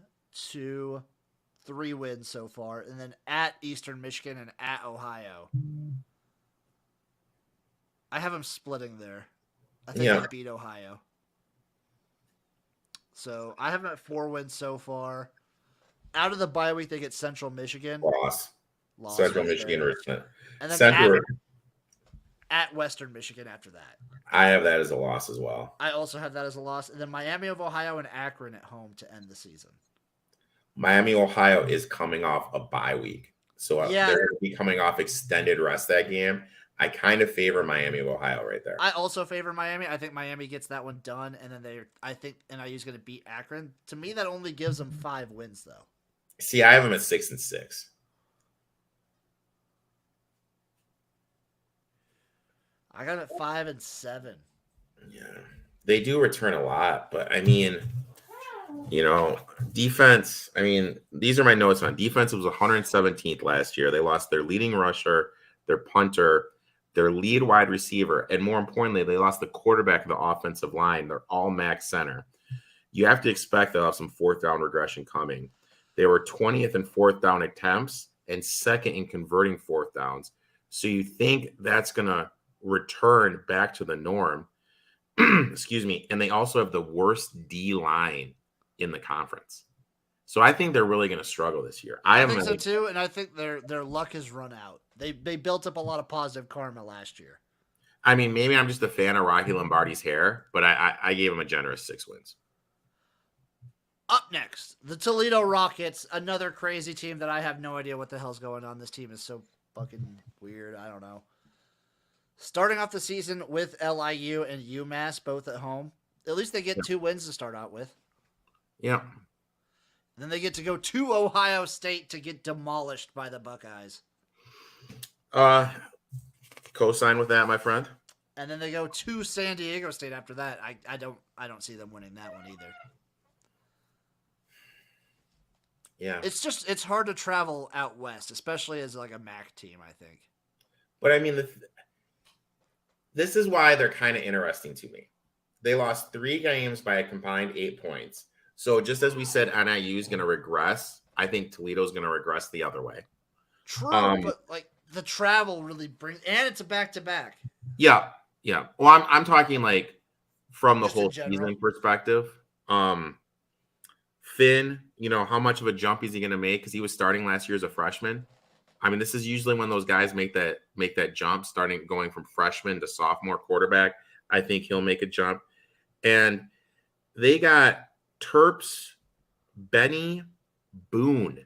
2, 3 wins so far, and then at Eastern Michigan and at Ohio. I have them splitting there. I think they beat Ohio. So I have them at 4 wins so far. Out of the bye week, they get Central Michigan. Loss. Central Michigan, Richmond. And then at Western Michigan after that. I have that as a loss as well. I also have that as a loss. And then Miami of Ohio and Akron at home to end the season. Miami, Ohio is coming off a bye week. So they're going to be coming off extended rest that game. I kind of favor Miami of Ohio right there. I also favor Miami. I think Miami gets that one done. And then I think NIU's going to beat Akron. To me, that only gives them 5 wins, though. See, I have them at 6-6. I got it 5-7. Yeah. They do return a lot, but I mean, defense, I mean, these are my notes on defense. It was 117th last year. They lost their leading rusher, their punter, their lead wide receiver, and more importantly, they lost the quarterback of the offensive line. They're all max center. You have to expect they'll have some 4th down regression coming. They were 20th in 4th down attempts and 2nd in converting 4th downs. So you think that's going to return back to the norm. Excuse me. And they also have the worst D line in the conference. So I think they're really going to struggle this year. I think so too, and I think their luck has run out. They built up a lot of positive karma last year. I mean, maybe I'm just a fan of Rocky Lombardi's hair, but I gave him a generous 6 wins. Up next, the Toledo Rockets, another crazy team that I have no idea what the hell's going on. This team is so fucking weird. I don't know. Starting off the season with LIU and UMass both at home. At least they get 2 wins to start out with. Yeah. And then they get to go to Ohio State to get demolished by the Buckeyes. Co-sign with that, my friend. And then they go to San Diego State after that. I don't see them winning that one either. Yeah. It's hard to travel out west, especially as like a MAC team, I think. But I mean, this is why they're kind of interesting to me. They lost 3 games by a combined 8 points. So just as we said, NIU is going to regress. I think Toledo's going to regress the other way. True, but like the travel really brings, and it's a back-to-back. Yeah. Well, I'm talking like from the Just whole season perspective. Finn, how much of a jump is he going to make? Because he was starting last year as a freshman. I mean, this is usually when those guys make that jump, going from freshman to sophomore quarterback. I think he'll make a jump. And they got Terps, Benny Boone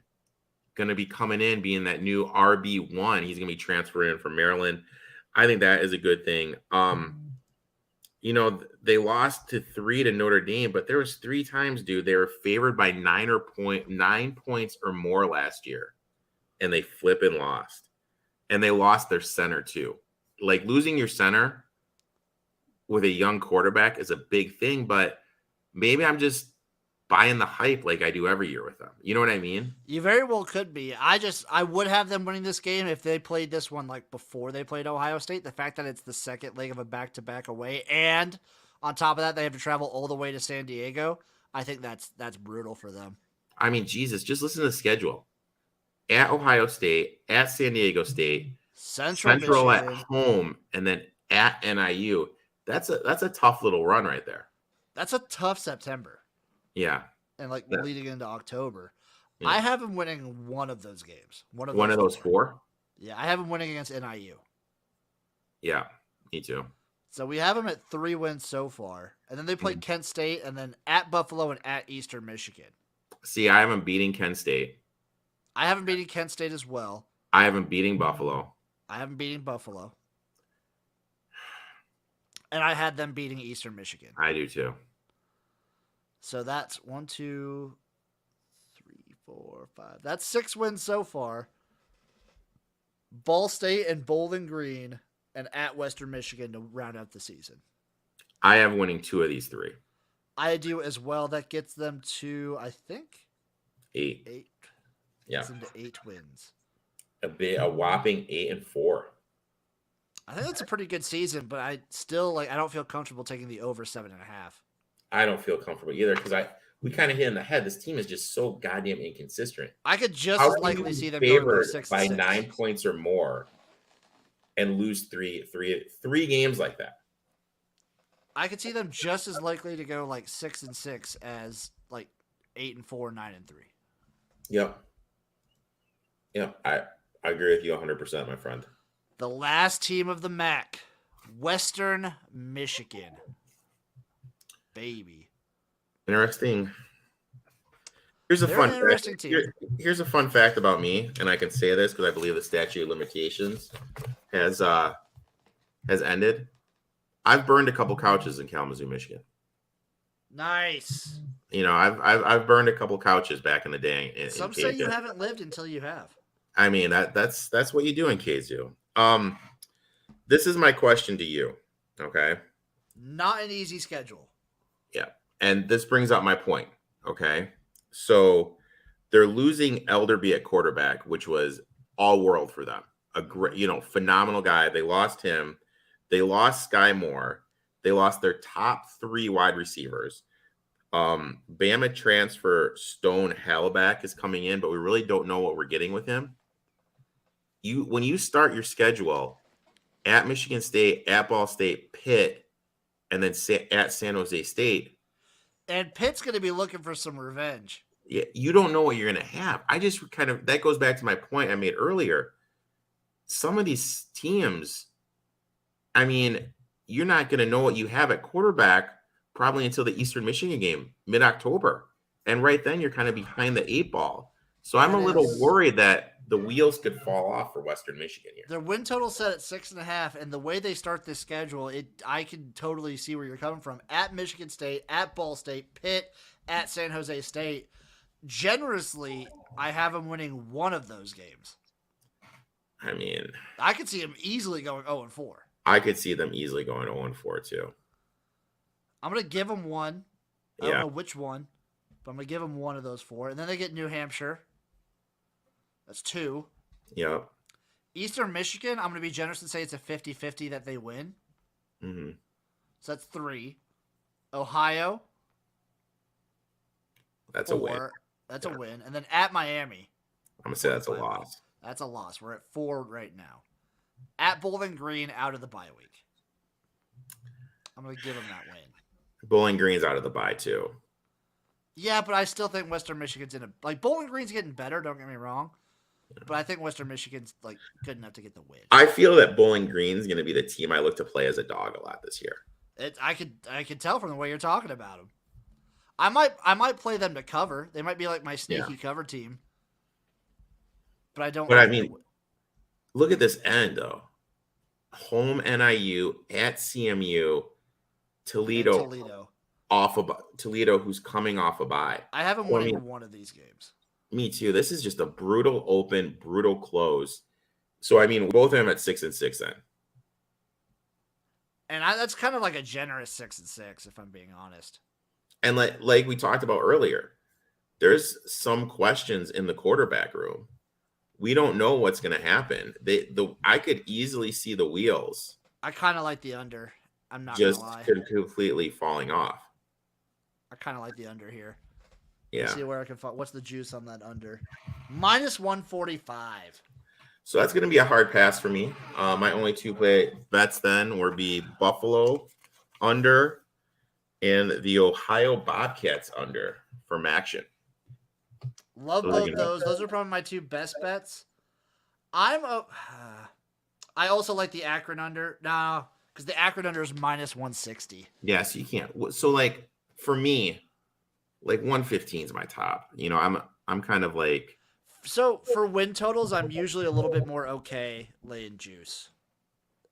going to be coming in, being that new RB1. He's going to be transferring in from Maryland. I think that is a good thing. They lost to 3 to Notre Dame, but there was 3 times, dude, they were favored by 9 points or more last year, and they flipping lost. And they lost their center too. Like, losing your center with a young quarterback is a big thing, but maybe I'm just buying the hype like I do every year with them. You know what I mean? You very well could be. I would have them winning this game if they played this one like before they played Ohio State. The fact that it's the second leg of a back-to-back away, and on top of that, they have to travel all the way to San Diego. I think that's brutal for them. I mean, Jesus, just listen to the schedule. At Ohio State, at San Diego State, Central at home, and then at NIU. That's a tough little run right there. That's a tough September. Yeah. And leading into October. Yeah. I have them winning one of those games. One of those four? Yeah, I have them winning against NIU. Yeah, me too. So we have them at 3 wins so far. And then they play Kent State, and then at Buffalo and at Eastern Michigan. See, I have them beating Kent State. I have them beating Kent State as well. I have them beating Buffalo. I have them beating Buffalo. And I had them beating Eastern Michigan. I do too. So that's 1, 2, 3, 4, 5. That's 6 wins so far. Ball State and Bowling Green and at Western Michigan to round out the season. I have winning 2 of these 3. I do as well. That gets them to, I think, 8. 8. Yeah. Gets them to 8 wins. A whopping 8-4. I think that's a pretty good season, but I still I don't feel comfortable taking the over 7.5. I don't feel comfortable either because we kind of hit in the head. This team is just so goddamn inconsistent. I could just as likely see them going 6 by 9 points or more and lose three games like that. I could see them just as likely to go 6-6 as 8-4, 9-3. Yep. I agree with you 100%, my friend. The last team of the MAC, Western Michigan. Baby. Interesting. Here's a fun fact. Here's a fun fact about me, and I can say this because I believe the statute of limitations has ended. I've burned a couple couches in Kalamazoo, Michigan. Nice. I've burned a couple couches back in the day. Some say you haven't lived until you have. I mean that's what you do in KZoo. This is my question to you. Okay. Not an easy schedule. Yeah. And this brings up my point. Okay. So they're losing Elderby at quarterback, which was all world for them. A great, phenomenal guy. They lost him. They lost Sky Moore. They lost their top 3 wide receivers. Bama transfer Stone Hallback is coming in, but we really don't know what we're getting with him. When you start your schedule at Michigan State, at Ball State, Pitt, and then at San Jose State. And Pitt's going to be looking for some revenge. Yeah, you don't know what you're going to have. I just that goes back to my point I made earlier. Some of these teams, I mean, you're not going to know what you have at quarterback probably until the Eastern Michigan game, mid-October. And right then you're kind of behind the 8 ball. So I'm a little worried that the wheels could fall off for Western Michigan here. Their win total set at 6.5, and the way they start this schedule, I can totally see where you're coming from. At Michigan State, at Ball State, Pitt, at San Jose State. Generously, I have them winning one of those games. I mean, I could see them easily going 0-4. I could see them easily going 0-4 too. I'm going to give them one. I don't know which one, but I'm going to give them one of those 4. And then they get New Hampshire. That's 2. Yep. Eastern Michigan, I'm going to be generous and say it's a 50-50 that they win. Mm-hmm. So that's 3. Ohio. That's 4. A win. That's a win. And then at Miami. I'm going to say that's a loss. That's a loss. We're at 4 right now. At Bowling Green, out of the bye week. I'm going to give them that win. Bowling Green's out of the bye too. Yeah, but I still think Western Michigan's Bowling Green's getting better, don't get me wrong. But I think Western Michigan's good enough to get the win. I feel that Bowling Green's going to be the team I look to play as a dog a lot this year. I could tell from the way you're talking about them. I might play them to cover. They might be my sneaky cover team. But I don't. But I mean, look at this end though. Home NIU at CMU, Toledo. Off of Toledo, who's coming off a bye. I haven't won one of these games. Me too. This is just a brutal open, brutal close. So I mean, both of them at 6-6 then. And that's kind of like a generous 6-6, if I'm being honest. And like we talked about earlier, there's some questions in the quarterback room. We don't know what's going to happen. I could easily see the wheels. I kind of like the under. I'm not just gonna lie. completely falling off. I kind of like the under here. Yeah. Let's see where I can find. What's the juice on that under? Minus 145. So that's going to be a hard pass for me. My only two play bets then would be Buffalo under and the Ohio Bobcats under from action. Love both those. Those are probably my two best bets. I also like the Akron under. No, because the Akron under is minus 160. Yes, you can't. So like for me, like 115 is my top. You know, I'm kind of like. So for win totals, I'm usually a little bit more okay laying juice.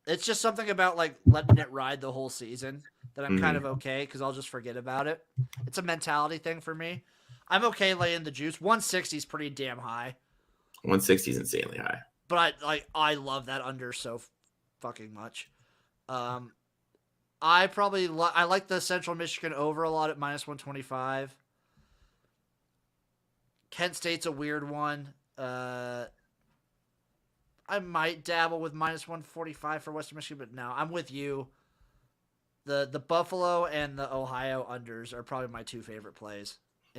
It's just something about like letting it ride the whole season that I'm kind of okay because I'll just forget about it. It's a mentality thing for me. I'm okay laying the juice. 160 is pretty damn high. 160 is insanely high. But I love that under so fucking much. I like the Central Michigan over a lot at minus 125. Kent State's a weird one. I might dabble with minus 145 for Western Michigan, but no, I'm with you. The Buffalo and the Ohio unders are probably my two favorite plays.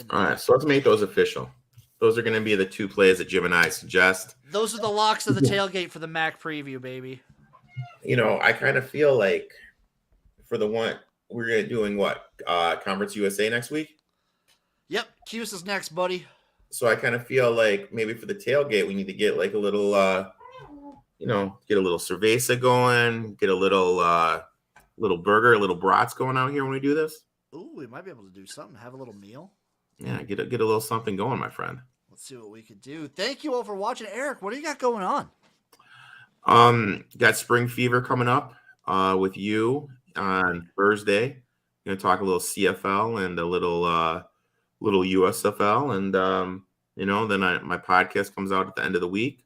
All right, so let's make those official. Those are going to be the two plays that Jim and I suggest. Those are the locks of the tailgate for the MAC preview, baby. You know, I kind of feel like for the one we're going to doing what? Conference USA next week? Yep, Cuse is next, buddy. So I kind of feel like maybe for the tailgate, we need to get like a little, get a little cerveza going, get a little burger, a little brats going out here when we do this. Ooh, we might be able to do something. Have a little meal. Yeah, get a little something going, my friend. Let's see what we could do. Thank you all for watching. Eric, what do you got going on? Got spring fever coming up with you on Thursday. Gonna talk a little CFL and a little USFL, and then my podcast comes out at the end of the week.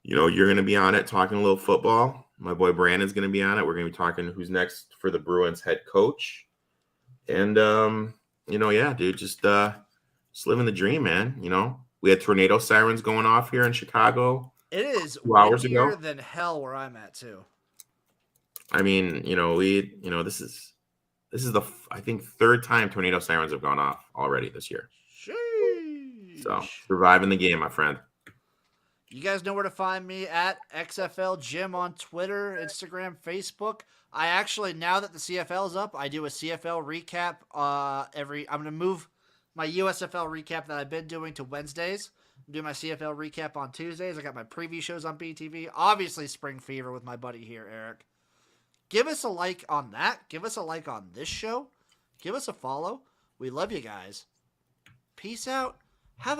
You know, you're gonna be on it talking a little football. My boy Brandon's gonna be on it. We're gonna be talking who's next for the Bruins head coach, and dude, just living the dream, man. You know, we had tornado sirens going off here in Chicago. It is 2 hours windier ago than hell where I'm at too. I mean, this is the I think third time tornado sirens have gone off already this year. Sheesh. So surviving the game, my friend. You guys know where to find me at XFL Jim on Twitter, Instagram, Facebook. I actually, now that the CFL is up, I do a CFL recap I'm going to move my USFL recap that I've been doing to Wednesdays. I'm doing my CFL recap on Tuesdays. I got my preview shows on BTV. Obviously, Spring Fever with my buddy here, Eric. Give us a like on that. Give us a like on this show. Give us a follow. We love you guys. Peace out. Have a